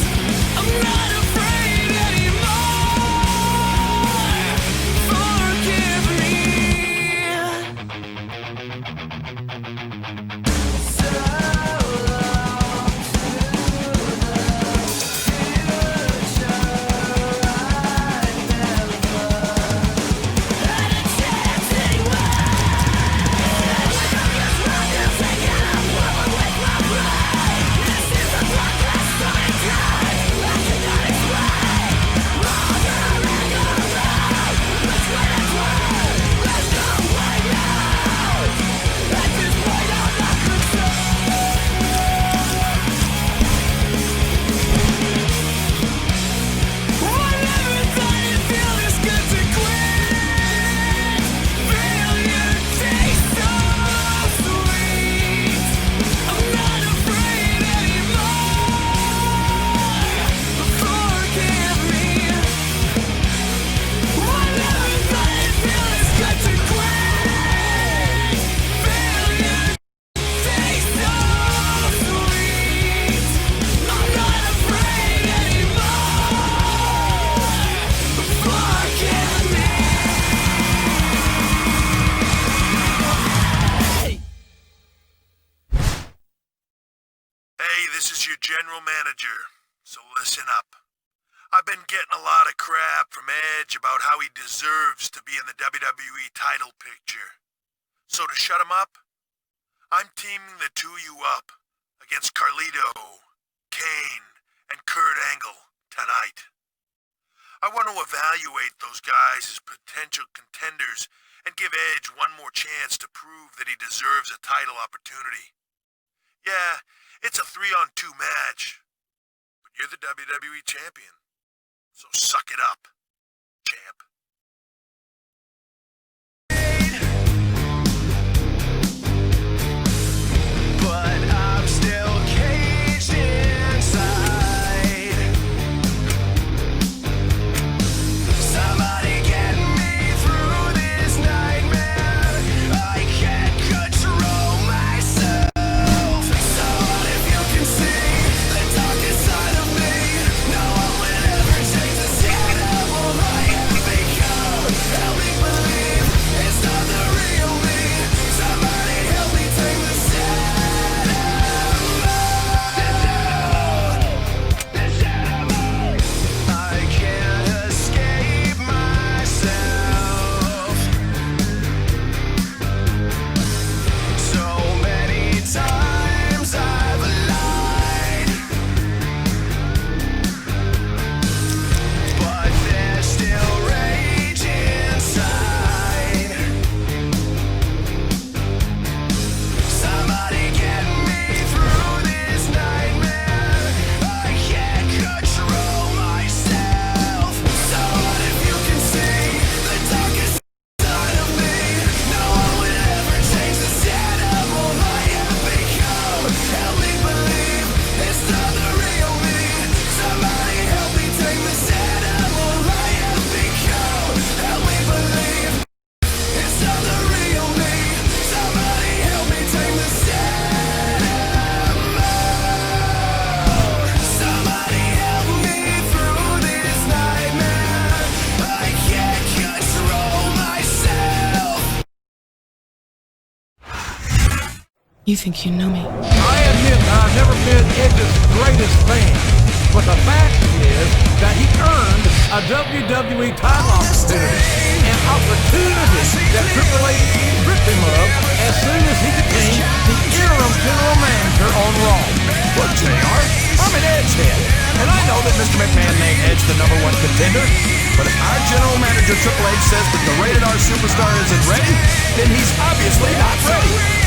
I'm not afraid anymore. Forgive me. general manager, so listen up. I've been getting a lot of crap from Edge about how he deserves to be in the WWE title picture. So to shut him up, I'm teaming the two of you up against Carlito, Kane, and Kurt Angle tonight. I want to evaluate those guys as potential contenders and give Edge one more chance to prove that he deserves a title opportunity. Yeah, it's a 3-on-2 match, but you're the WWE champion, so suck it up, champ. But I'm still caged inside. Somebody get me through this nightmare. I can't control myself. So what if you can see the darkest side of me? No one will ever change the side of all I have become. Help me believe it's not the real me. Somebody help me take the I can't escape myself. So many times I've lied, but there's still rage inside. Somebody get me through this nightmare. I can't control myself. So what if you can see the darkest side of me? No one will ever change the sad of all I have become. Help me believe it's not the real me. Somebody help me take the sad of all I have become. Help me believe it's not the real me. Somebody help me take the sad Somebody help me through this nightmare. I can't control myself. You think you know me? I admit I've never been Edge's greatest fan, but the fact is that he earned a WWE title opportunity, an opportunity that Triple H stripped him of as soon as he became the interim general manager on Raw. Look, JR, I'm an Edge head, and I know that Mr. McMahon made Edge the #1 contender, but if our general manager Triple H says that the rated R superstar isn't ready, then he's obviously not ready.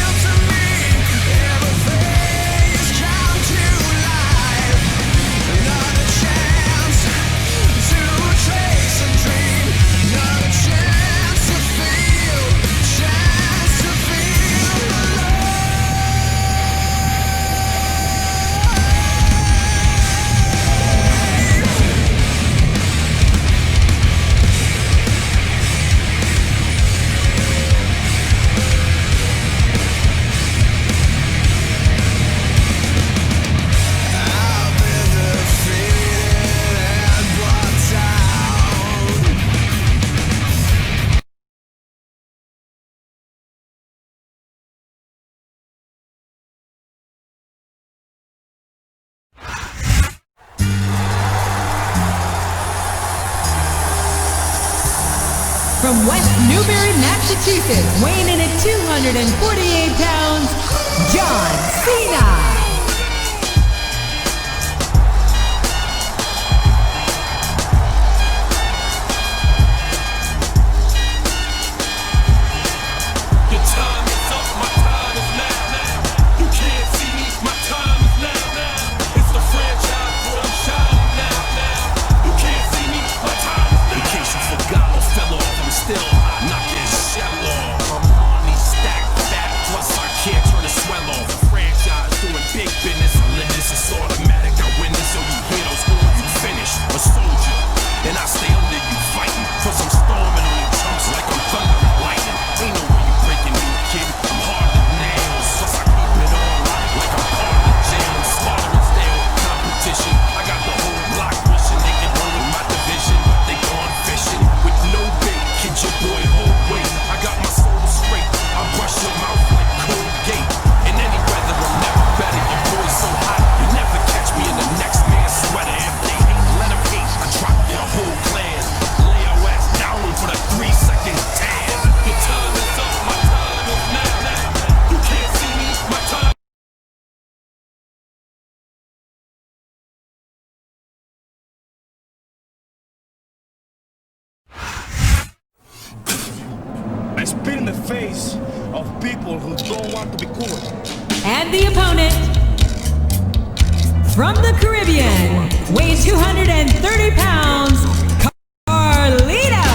From West Newbury, Massachusetts, weighing in at 248 pounds, John Cena. Your time is up, my time is now. You can't see me, my time is now. It's the franchise, but I'm shining now. You can't see me, my time is now. In case you forgot or fell off, I'm still hot, knocking shell off. My money stacked fat, plus I can't turn the swell off. The franchise doing spit in the face of people who don't want to be cool. And the opponent, from the Caribbean, weighing 230 pounds, Carlito.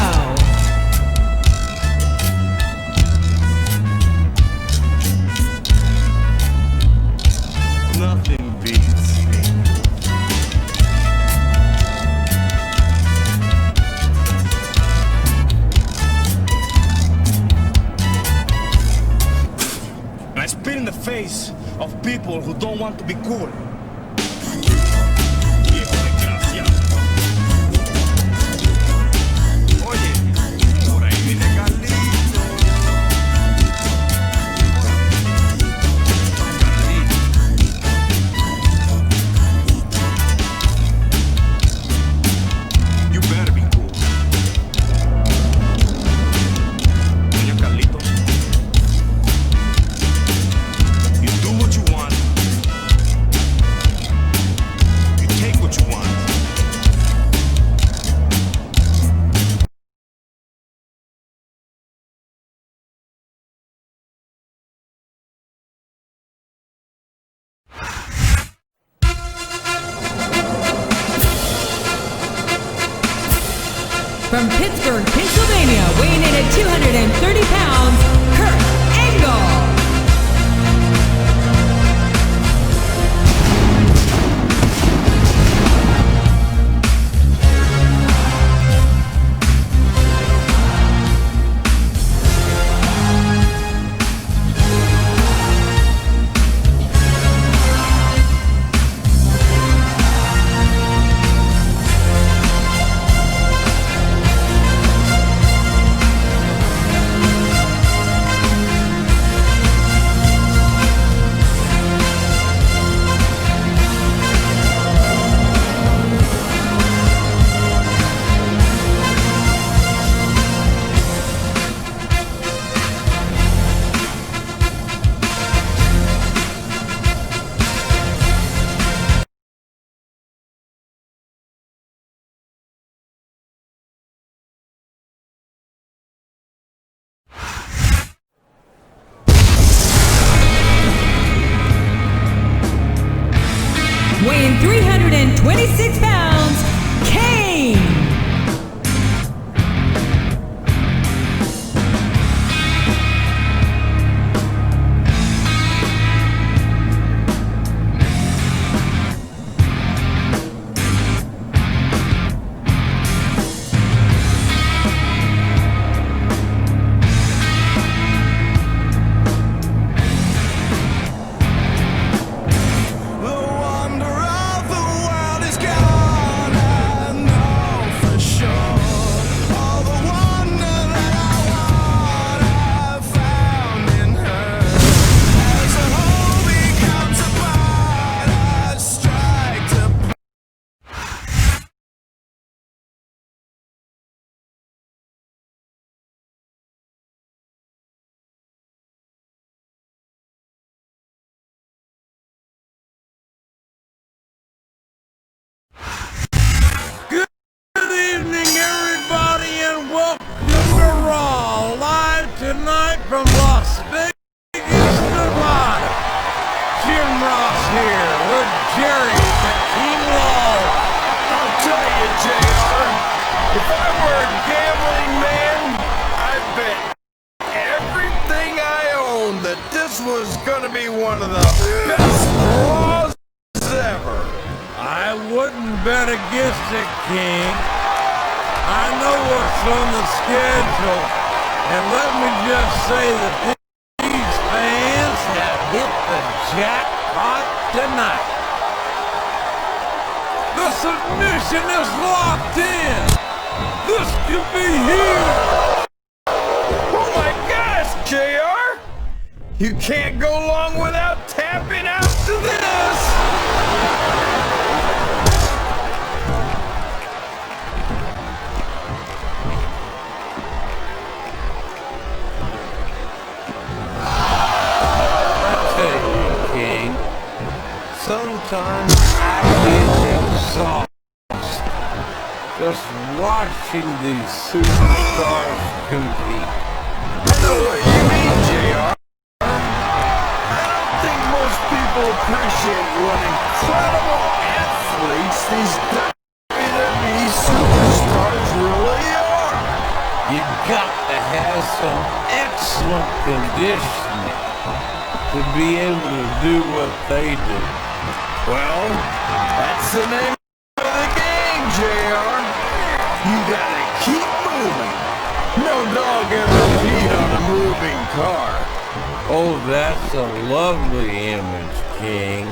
Nothing beats me. And I spit in the face of people who don't want to be cool. From Pittsburgh, Pennsylvania, weighing in at 230 pounds, Kurt Angle. Weighing 326 pounds, Kane. Tonight from Las Vegas, Nevada. Jim Ross here with Jerry the King Lawler. I'll tell you, JR, if I were a gambling man, I'd bet everything I owned that this was gonna be one of the best Raws ever. I wouldn't bet against it, King. I know what's on the schedule. And let me just say that these fans have hit the jackpot tonight. The submission is locked in. This could be huge. Oh my gosh, JR! You can't go long without tapping out to this. Sometimes I get exhausted just watching these superstars compete. The know what you mean, JR. I don't think most people appreciate what incredible athletes these WWE superstars really are. You got to have some excellent conditioning to be able to do what they do. Well, that's the name of the game, JR. You gotta keep moving. No dog ever peed on a moving car. Oh, that's a lovely image, King.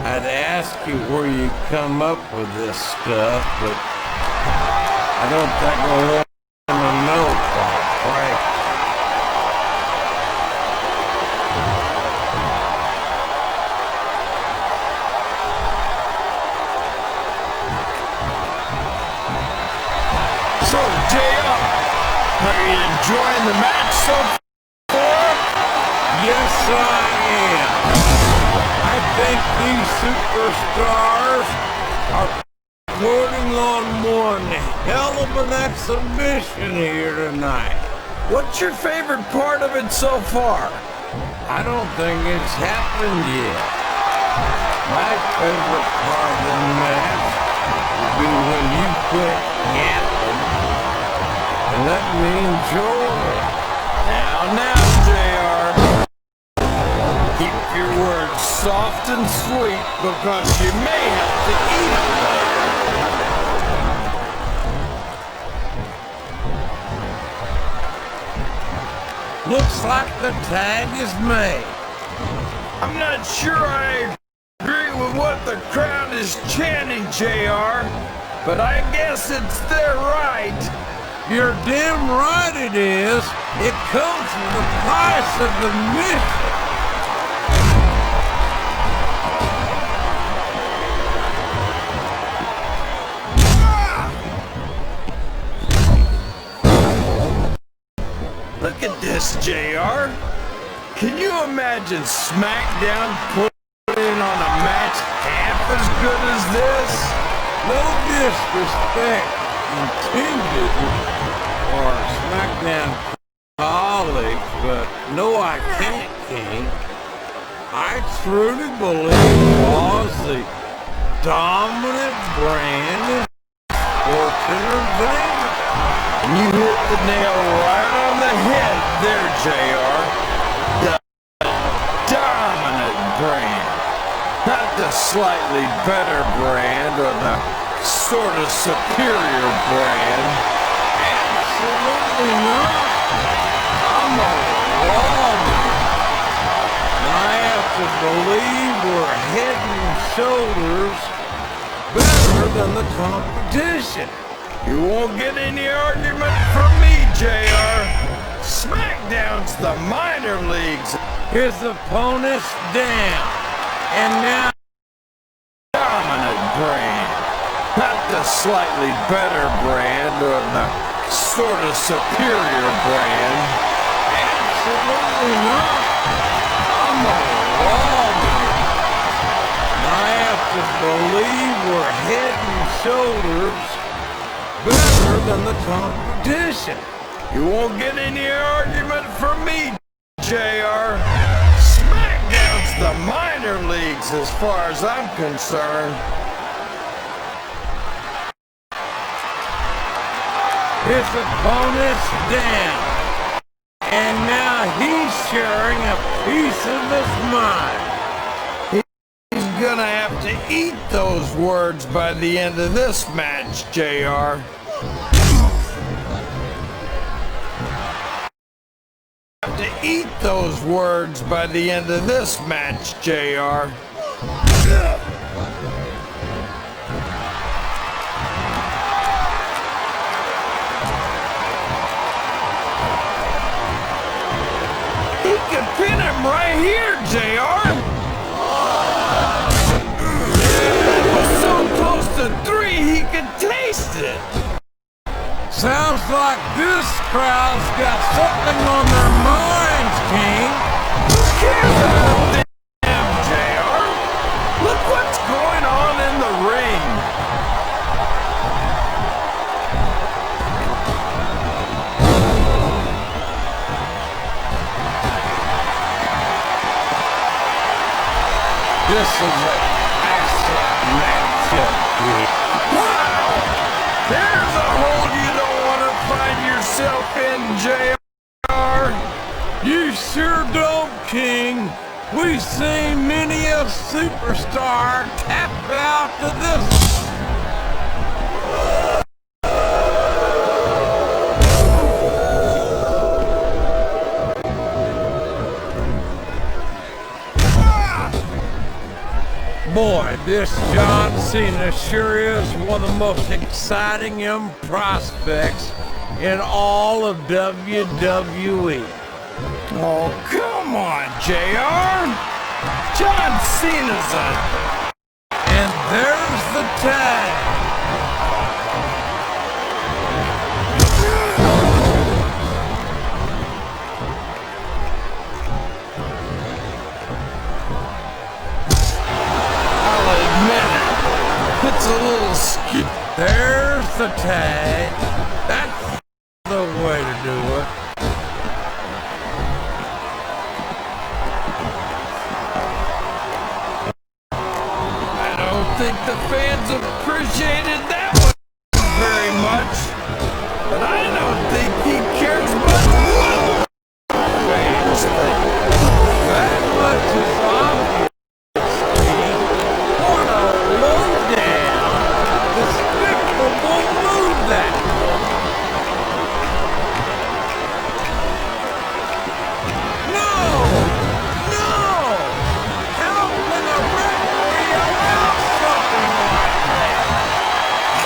I'd ask you where you come up with this stuff, but I don't think I want to know, quite frankly. So, JR, are you enjoying the match so far? Yes, I am. I think these superstars are putting on one hell of an exhibition here tonight. What's your favorite part of it so far? I don't think it's happened yet. My favorite part of the match would be when you quit yapping and let me enjoy it. Now, JR. Keep your words soft and sweet because you may have to eat them later. Looks like the tag is made. I'm not sure I agree with what the crowd is chanting, JR, but I guess it's their right. You're damn right it is. It comes with the price of admission. Look at this, JR. Can you imagine Smackdown putting on a match half as good as this? No disrespect intended for Smackdown colleagues, but no, I can't, King. I truly believe it was the dominant brand in sports entertainment. And you hit the nail right on the head there, JR. The dominant brand. Not the slightly better brand or the sort of superior brand. Absolutely not. I'm a lawman. I have to believe we're head and shoulders better than the competition. You won't get any argument from me, JR. Smackdown's the minor leagues. His opponent's down. And now dominant brand. Not the slightly better brand or the sort of superior brand. Absolutely not. I'm a lawman. I have to believe we're head and shoulders better than the competition. You won't get any argument from me, JR. Smackdown's the minor leagues as far as I'm concerned. His opponent's down. And now he's sharing a piece of his mind. He's gonna have to eat those words by the end of this match, JR. Have to eat those words by the end of this match, JR. He could pin him right here, JR. So close to 3, he could taste it. Sounds like this crowd's got something on their minds, King. Who cares about them, JR? Look what's going on in the ring. this is an excellent matchup here. Wow! There's a hole you don't want to find yourself in, JR. You sure don't, King. We've seen many a superstar tap out to this. Boy, this John Cena sure is one of the most exciting young prospects in all of WWE. Oh, come on, JR. John Cena's And there's the tag. I'll admit it. It's a little skewed. There's the tag. That's the way to do it. I don't think the fans appreciated that one very much, but I don't think he cares much what fans think. That much is obvious. What a lowdown, despicable move that was. No! How can a referee allow something like that?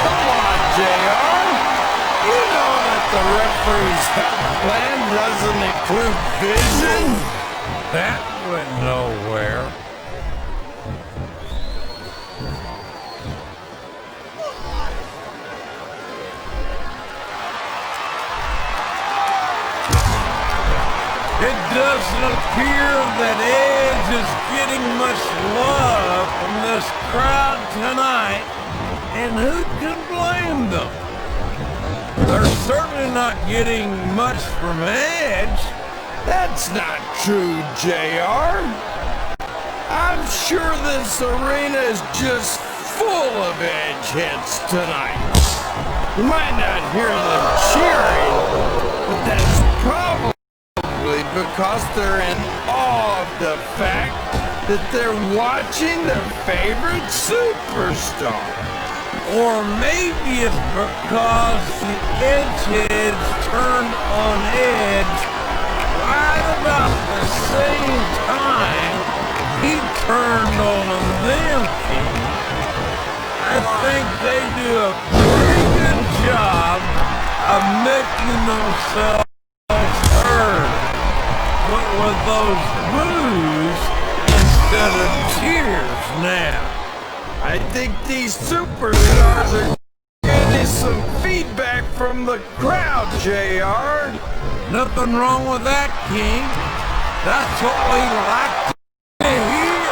Come on, JR. You know that the referee's plan doesn't include vision. That went nowhere. It doesn't appear that Edge is getting much love from this crowd tonight, and who can blame them? They're certainly not getting much from Edge. That's not true, JR. I'm sure this arena is just full of edge heads tonight. You might not hear them cheering, but that's probably because they're in awe of the fact that they're watching their favorite superstar. Or maybe it's because the Edgeheads turned on Edge right about the same time he turned on them. I think they do a pretty good job of making themselves heard, but with those boos instead of cheers now. I think these superstars are getting some feedback from the crowd, JR. Nothing wrong with that, King. That's what we like to hear.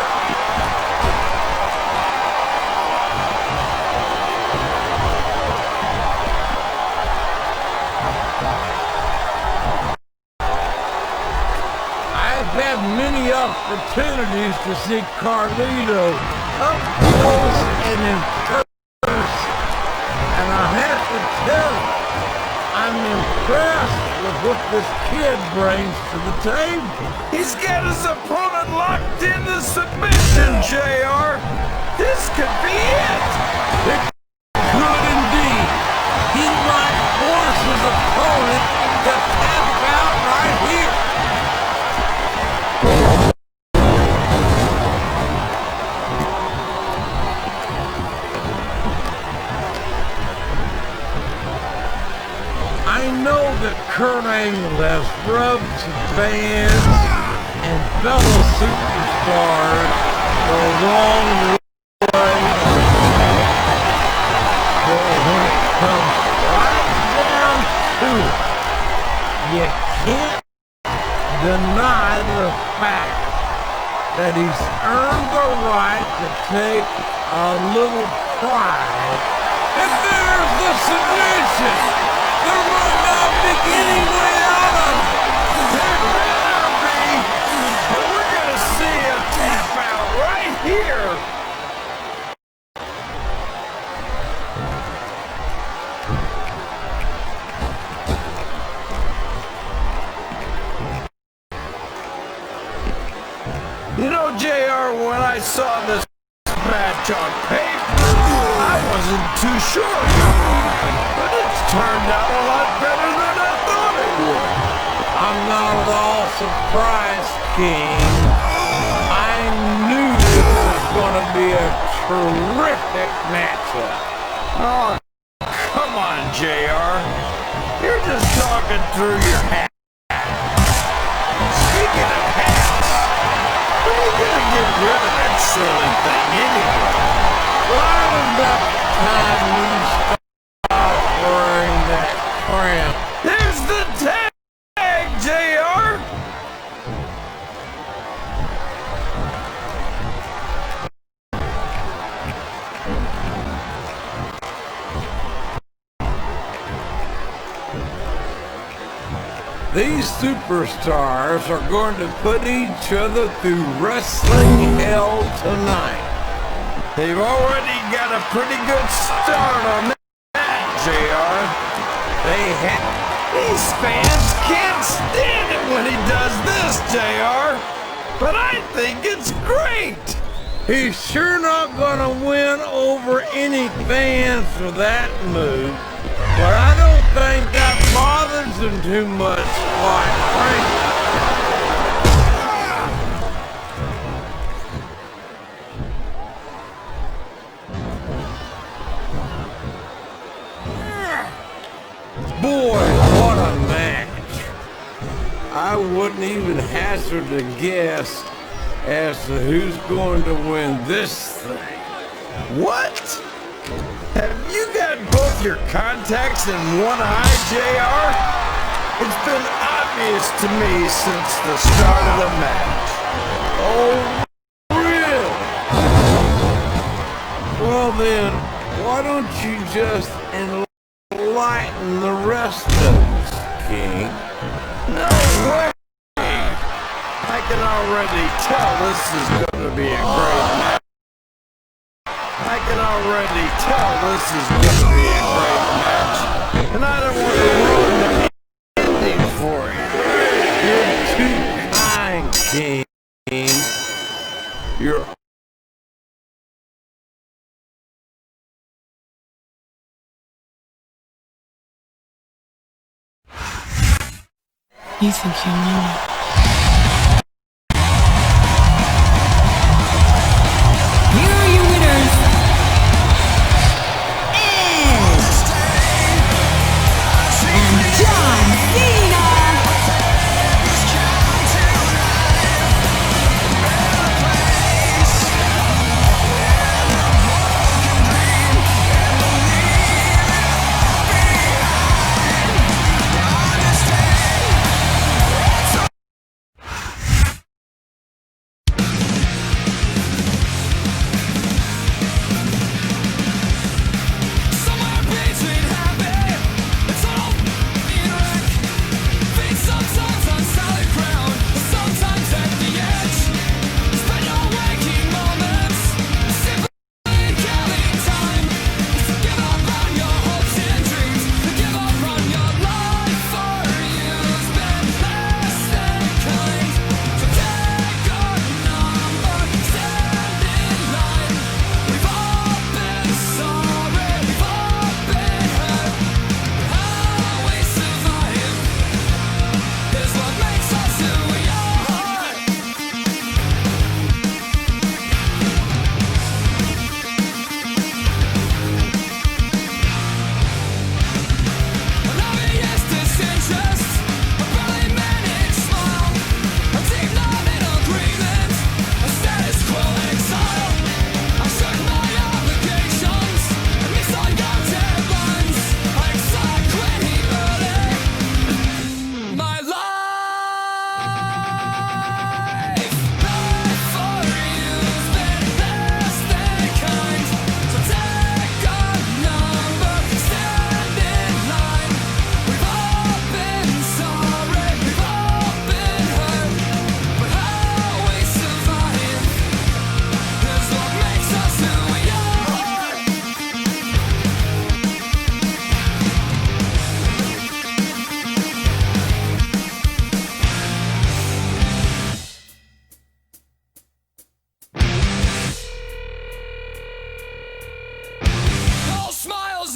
I've had many opportunities to see Carlito up close and in person, and I have to tell you, I'm impressed with what this kid brings to the table. He's got his opponent locked into submission, JR. This could be it. It could indeed. He might force his opponent to tap out right here. I know that Kurt Angle has rubbed some fans and fellow superstars the wrong way. But when it comes right down to it, you can't deny the fact that he's earned the right to take a little pride. And there's the submission! There might not be any way out of it! There better be! But we're gonna see a tap out right here! match on paper, I wasn't too sure. But it's turned out a lot better than I thought it would. I'm not at all surprised, King. I knew this was going to be a terrific matchup. Oh, come on, JR. You're just talking through your hat. Speaking of hats, when are you gonna get rid of that silly thing anyway? Right about time we stop wearing that cramp. There's the tag, JR! These superstars are going to put each other through wrestling hell tonight. They've already got a pretty good start on that, JR. These fans can't stand it when he does this, JR. But I think it's great. He's sure not gonna win over any fans for that move, but I don't think that bothers him too much, quite frankly. Boy, what a match. I wouldn't even hazard a guess as to who's going to win this thing. What? Have you got both your contacts in one eye, JR? It's been obvious to me since the start of the match. Oh, really? Well then, why don't you just enlighten the rest of us, King? No way! I can already tell this is going to be a great match. I can already tell this is going to be a great match. And I don't want to ruin the ending for you. You're too kind, King. You're You think you know me? Here are your winners, Edge and John Cena.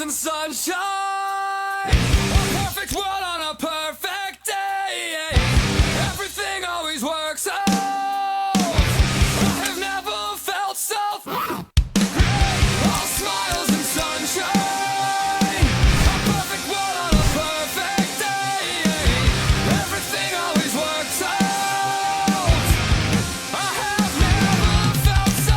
and sunshine. A perfect world on a perfect day. Everything always works out. I have never felt so. All smiles and sunshine. A perfect world on a perfect day. Everything always works out. I have never felt so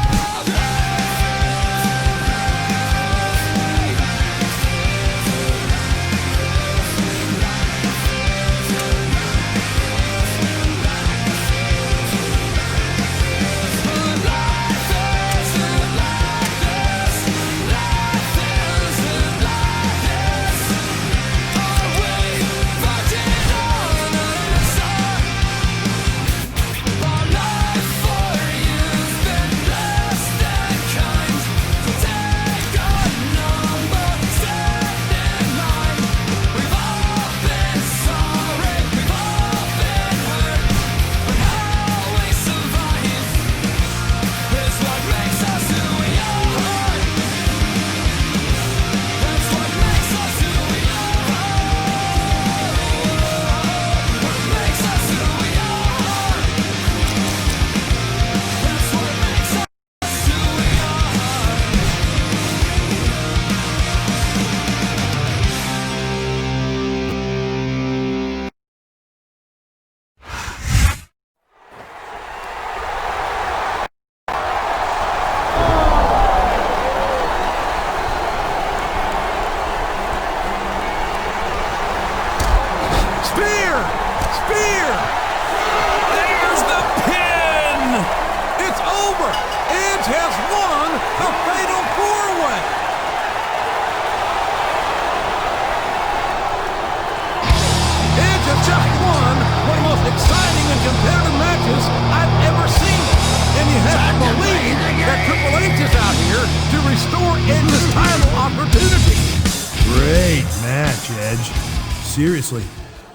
Seriously,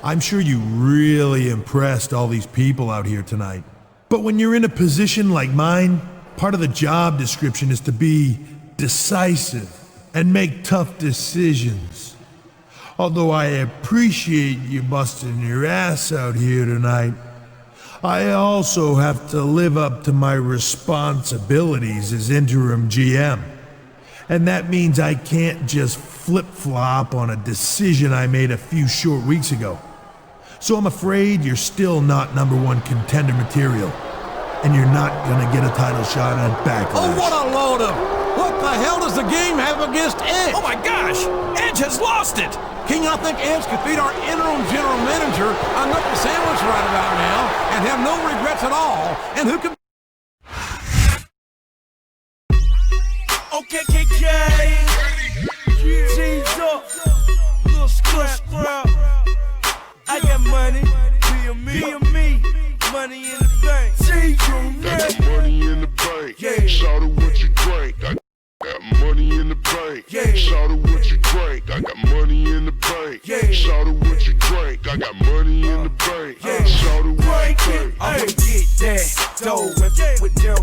I'm sure you really impressed all these people out here tonight. But when you're in a position like mine, part of the job description is to be decisive and make tough decisions. Although I appreciate you busting your ass out here tonight, I also have to live up to my responsibilities as interim GM. And that means I can't just flip-flop on a decision I made a few short weeks ago. So I'm afraid you're still not #1 contender material. And you're not gonna get a title shot at Backlash. Oh, what a load of... What the hell does the game have against Edge? Oh my gosh! Edge has lost it! King, I think Edge could beat our interim general manager, a knuckle sandwich right about now, and have no regrets at all. And who could... Okay, G's up, little scrap. I got money, be me, money in the bank. I got money in the bank. Yeah. Shout out what you drink. I got money in the bank. Yeah. Shout out what you drink. I got money in the bank. Yeah. Shout out what you drink. I got money in the bank. Yeah. Shout out what you drink. I'ma get that dough and with them.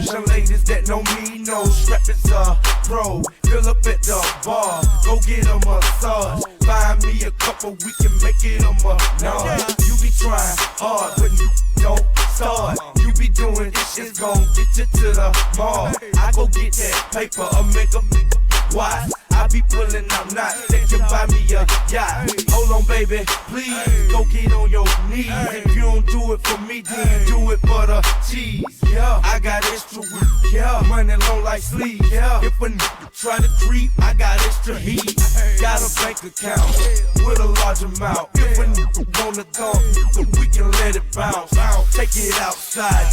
Some ladies that know me know strap is a pro. Fill up at the bar, go get a massage. Buy me a couple, we can make it a massage. You be trying hard, but you don't start. You be doing this shit's gon' get you to the mall. I go get that paper, I'll make a watch. I be pulling up knots, they can buy me a yacht. Hold on, baby, please, go get on your knees. If you don't do it for me, then do it for the cheese. Yeah, I got extra weed. Yeah, money long like sleep. Yeah, if a nigga try to creep, I got extra heat. Got a bank account with a large amount. If a nigga wanna go, we can let it bounce. Take it outside.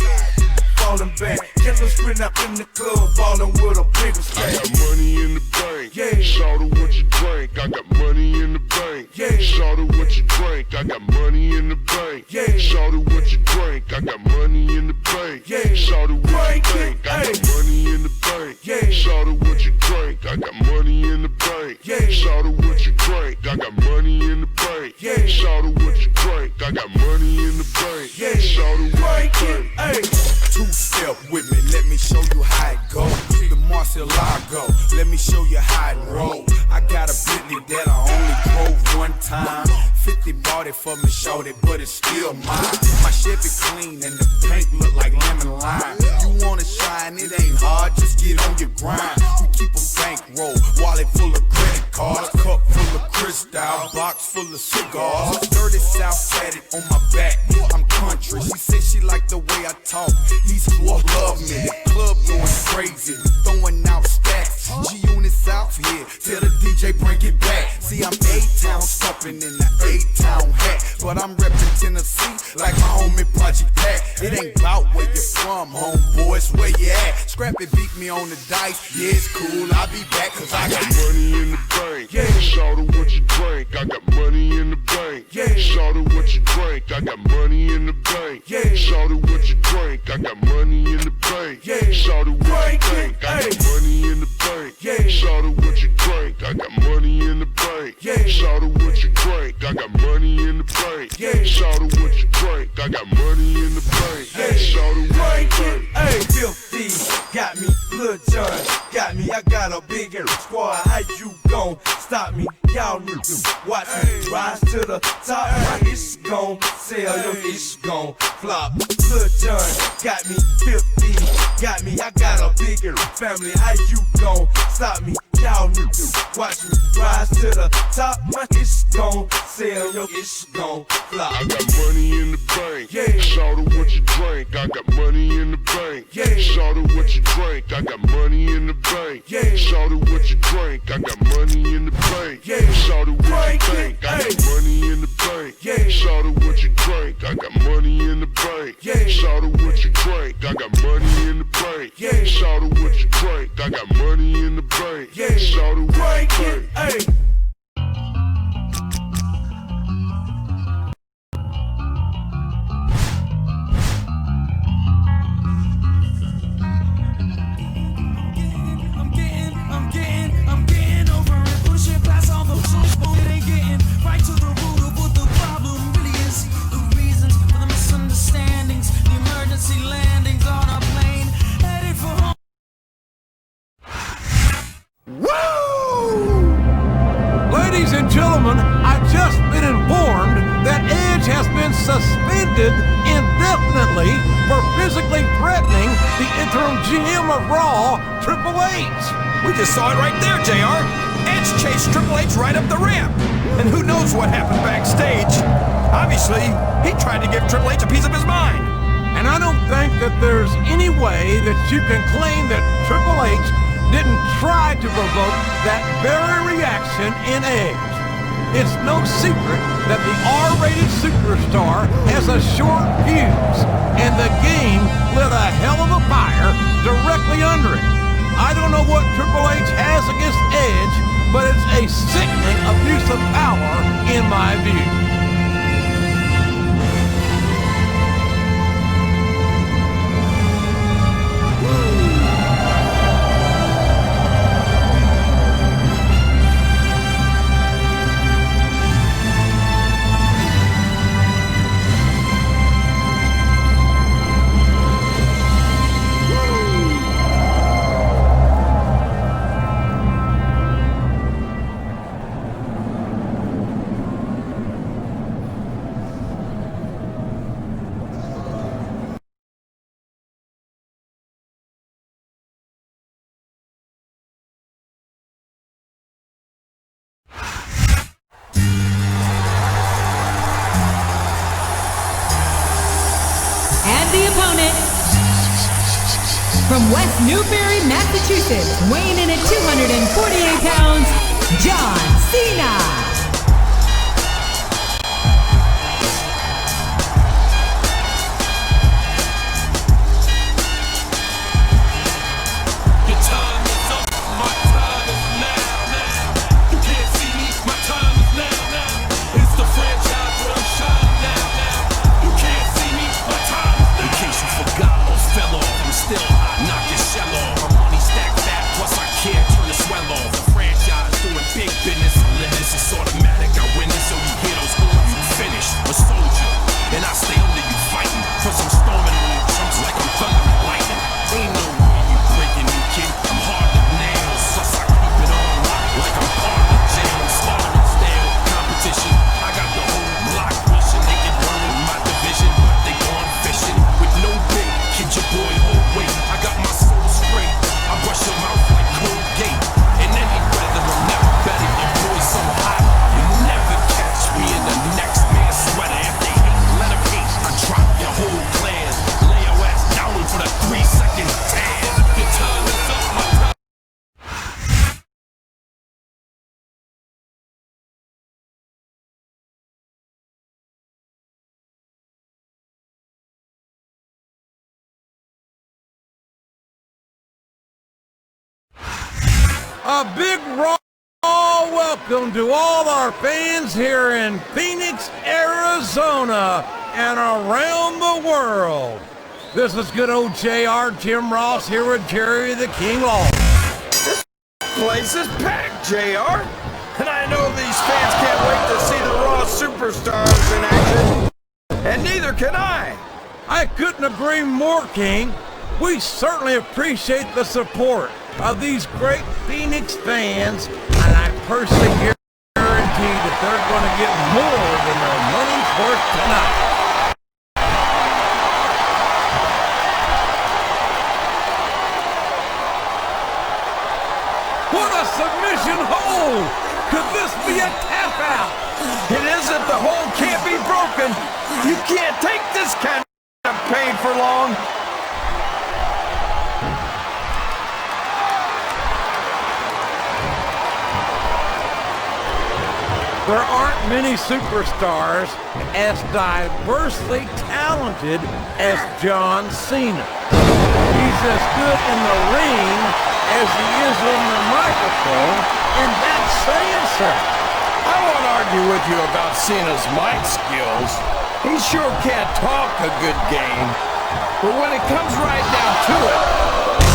Falling back, get a sprint up in the club, ballin' with a bigger stack. I got money in the bank. Yeah. Shout out what you drink. I got money in the bank. Yeah. Shout out what you drink. I got money in the bank. Yeah. Shout out what you drink. I got money in the bank. Yeah. Shout out what you Drink it, drink. I got ayy. money in the bank. Yeah. Shout Shout out what you drink, I got money in the bank. Shout out what you drink, I got money in the bank. Shout out what you drink, I got money in the bank. Shout out what you drink. Two-step with me, let me show you how it go. The Marcelago, let me show you how it roll. I got a Bentley that I only drove one time. 50 bought it for me, showed it, but it's still mine. My Chevy clean and the paint look like lemon lime. You wanna shine, it ain't hard, just get on your grind. We keep a bankroll, wallet full of credit cards, cup full of crystal, box full of cigars. Dirty South tatted on my back, I'm country. She said she like the way I talk, these fools love me. The club going crazy, throwing out stacks. G-Unit out here, tell the DJ bring it back. See, I'm A-Town stomping in the A-Town hat, but I'm reppin' Tennessee like my homie Project Pat. It ain't about where you from, homeboy, it's where you at. Scrappy beat me on the dice, yeah, it's cool, I'll be back, cause I got money in the bank. Shout out what you drink, I got money in the bank. Shout out what you drink, I got money in the bank. Shout out what you drink, I got money in the bank. Shout out what you drink, I got money in the bank. Shout out what you drink, I got money in the bank. Shout out what you drink, I got money in the bank. Shout out what you drink, I got money in the bank. Shout out what you drink. Hey, Filthy, got me, Lil John, got me, I got a bigger squad, how you gon' stop me? Y'all need to watch me rise to the top, my ish gon' sell, your ish gon' flop. Lil John, got me, Filthy, got me, I got a bigger family, how you gon' stop me? Y'all need to watch me rise to the top, my ish gon' sell, your ish gon' flop. I got money in the bank. Shout out what you drink, I got money in the bank. Shout out what you drink, I got money in the bank. Shout out what you drink, I got money in the bank. Shout out what you drink, I got money in the bank. Shout out what you drink, I got money in the bank. Shout out what you drink, I got money in the bank. Shout out what you drink, I got money in the bank. Shout out what you drink. I'm getting over it. Pushing past all those songs, it ain't getting right to the root of what the problem really is. The reasons for the misunderstandings, the emergency landings on a plane headed for home. Woo! Ladies and gentlemen, I've just been informed that Edge has been suspended indefinitely for physically threatening the interim GM of Raw, Triple H. We just saw it right there, JR. Edge chased Triple H right up the ramp. And who knows what happened backstage. Obviously, he tried to give Triple H a piece of his mind. And I don't think that there's any way that you can claim that Triple H didn't try to provoke that very reaction in Edge. It's no secret that the R-rated superstar has a short fuse, and the game lit a hell of a fire directly under it. I don't know what Triple H has against Edge, but it's a sickening abuse of power in my view. From West Newbury, Massachusetts, weighing in at 248 pounds, John Cena. Still hot, knock your shell off. My money stacked fat, plus I A big raw welcome to all our fans here in Phoenix, Arizona, and around the world. This is good old JR, Jim Ross, here with Jerry the King Lawler. This place is packed, JR. And I know these fans can't wait to see the Raw superstars in action. And neither can I. I couldn't agree more, King. We certainly appreciate the support of these great Phoenix fans, and I personally guarantee that they're going to get more than their money's worth tonight. What a submission hold! Could this be a tap out? It isn't. The hold can't be broken. You can't take this kind of pain for long. There aren't many superstars as diversely talented as John Cena. He's as good in the ring as he is on the microphone, and that's saying something. I won't argue with you about Cena's mic skills. He sure can't talk a good game. But when it comes right down to it,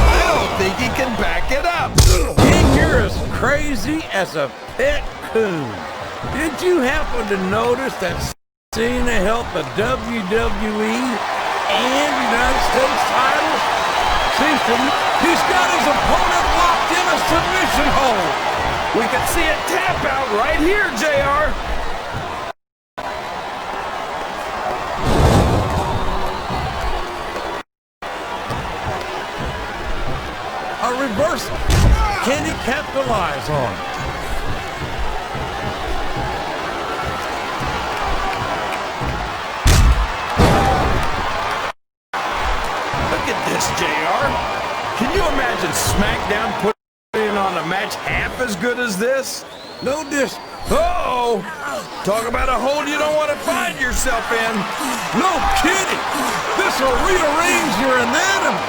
I don't think he can back it up. King here is crazy as a pet coon. Did you happen to notice that Cena held the WWE and United States titles? Seems to me he's got his opponent locked in a submission hold. We can see a tap out right here, JR. A reversal. Can he capitalize on it? Look at this, JR. Can you imagine Smackdown putting on a match half as good as this? No dis. Uh-oh! Talk about a hold you don't want to find yourself in. No kidding. This will rearrange your anatomy.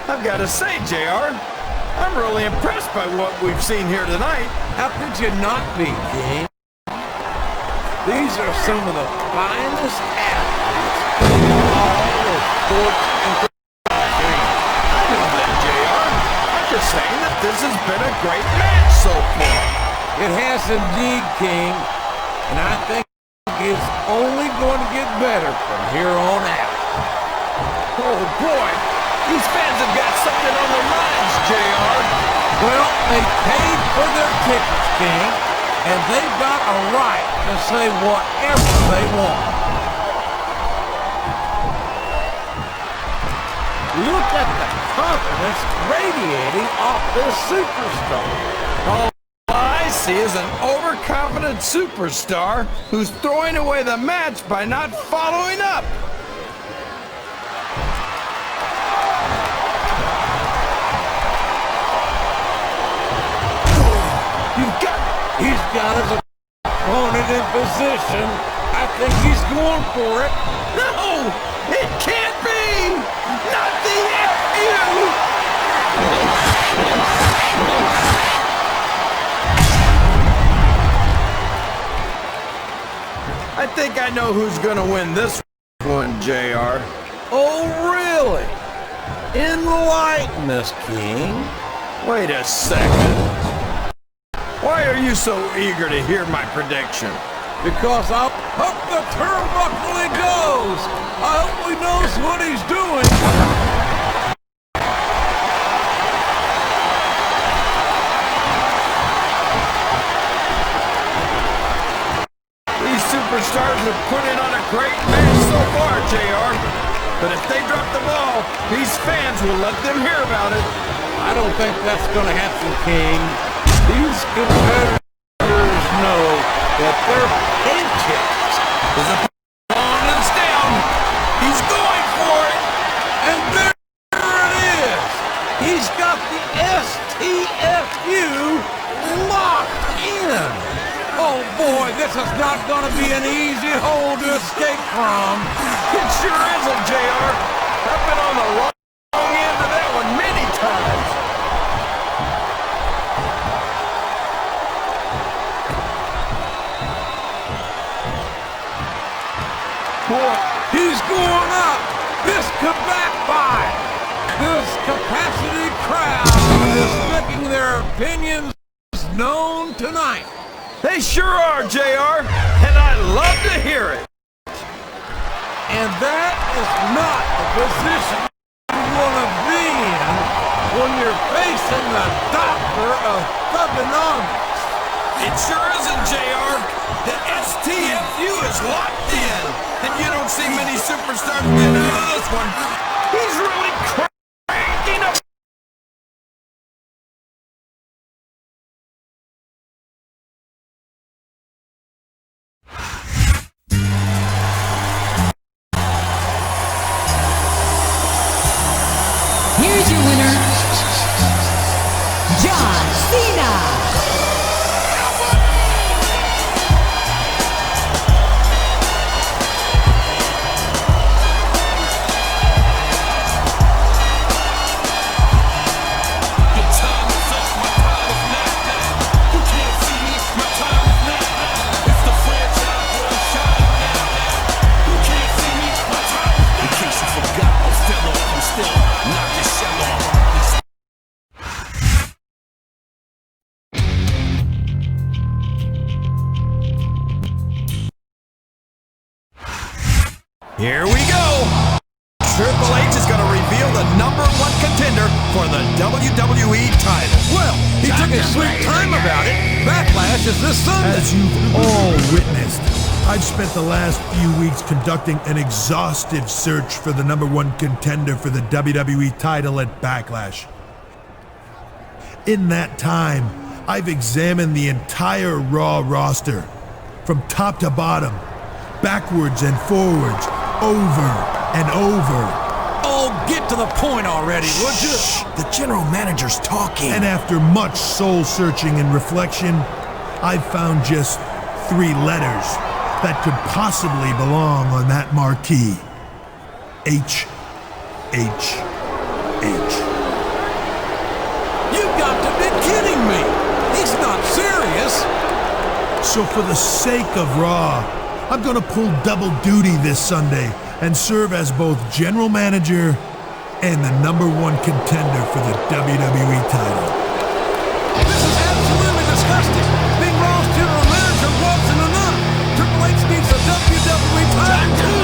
I've got to say, JR, I'm really impressed by what we've seen here tonight. How could you not be, King? These are some of the finest athletes in all of sports and I know that, JR. I'm just saying that this has been a great match so far. It has indeed, King, and I think it's only going to get better from here on out. Oh, boy. These fans have got something on their minds, JR. Well, they paid for their tickets, King, and they've got a right to say whatever they want. Look at the confidence radiating off this superstar. All I see is an overconfident superstar who's throwing away the match by not following up. He's got his opponent in position. I think he's going for it. No! It can't be! Not the FU! I think I know who's gonna win this one, JR. Oh, really? Enlighten us, King. Wait a second. Why are you so eager to hear my prediction? Because up the turnbuckle he goes. I hope he knows what he's doing. These superstars have put in on a great match so far, JR. But if they drop the ball, these fans will let them hear about it. I don't think that's going to happen, King. These competitors know that their paychecks is a opponent's down. He's going for it. And there it is. He's got the STFU locked in. Oh boy, this is not going to be an easy hold to escape from. It sure isn't, JR. I've been on the wrong end of that one many times. Boy, he's going up. This could backfire. This capacity crowd is making their opinions known tonight. They sure are, JR, and I love to hear it. And that is not the position you want to be in when you're facing the doctor of thugonomics. It sure isn't, JR. The STFU is locked in, and you don't see many superstars get out of this one. He's really cranking up. Here's your winner, John Cena. Here we go! Triple H is going to reveal the #1 contender for the WWE title. Well, he took his sweet time about it. Backlash is this Sunday. As you've all witnessed, I've spent the last few weeks conducting an exhaustive search for the #1 contender for the WWE title at Backlash. In that time, I've examined the entire Raw roster, from top to bottom, backwards and forwards, over and over. Oh, get to the point already, would you? Shh, the general manager's talking. And after much soul-searching and reflection, I've found just 3 letters that could possibly belong on that marquee. H, H, H. You've got to be kidding me. He's not serious. So for the sake of Raw, I'm gonna pull double duty this Sunday and serve as both general manager and the #1 contender for the WWE title. This is absolutely disgusting. Being Raw's general manager wasn't enough. Triple H needs the WWE title too.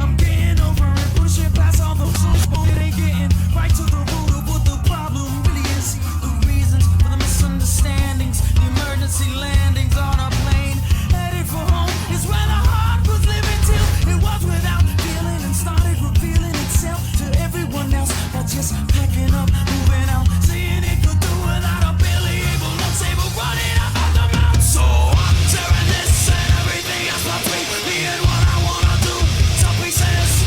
I'm getting over it. Pushing past all those it ain't getting right to the root of what the problem really is. The reasons for the misunderstandings, the emergency landings on a plane headed for home is where the heart was living till it was without feeling and started revealing itself to everyone else by just packing up, moving out, seeing it could do without a barely able no saber running out of the mouth. So I'm tearing this and everything else between me and what I wanna do. Some pieces,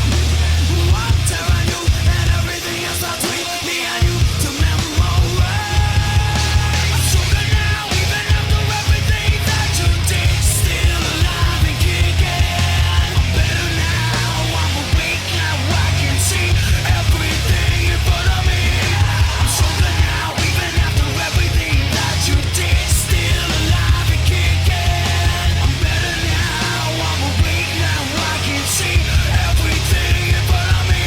I'm tearing you and everything else between me and you to memory. I'm stronger now, even after everything that you did. Still alive and kicking. I'm better now, I'm awake now, I can see everything in front of me. I'm stronger now, even after everything that you did. Still alive and kicking. I'm better now, I'm awake now, I can see everything in front of me.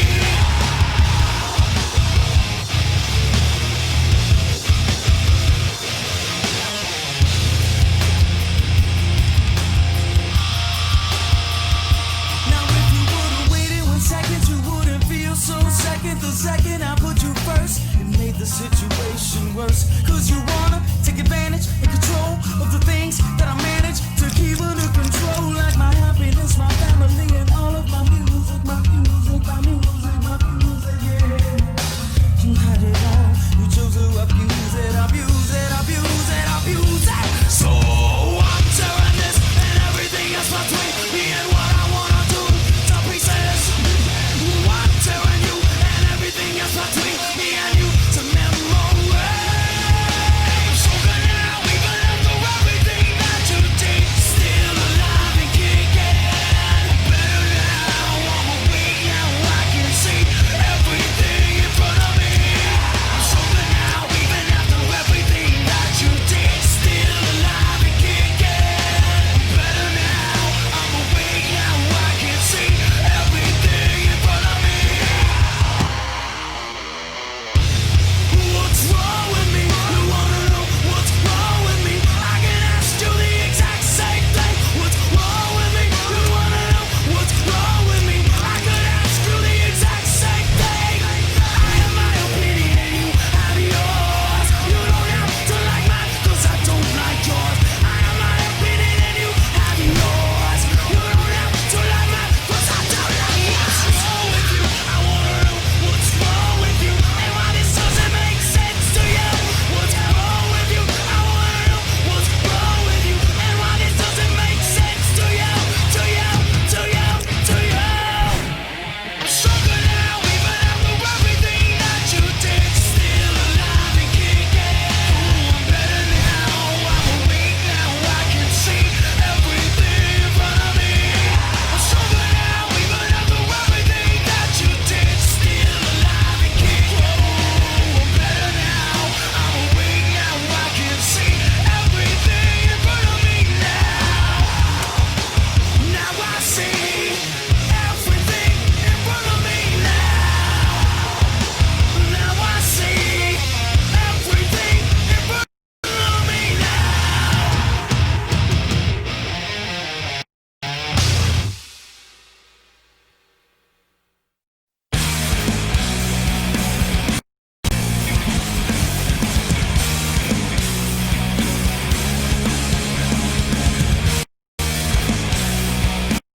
Now if you would've waited 1 second, you wouldn't feel so second to second. I put you first and made the situation worse. Cause you wanna take advantage and control of the things that I manage to keep under control. Like my happiness, my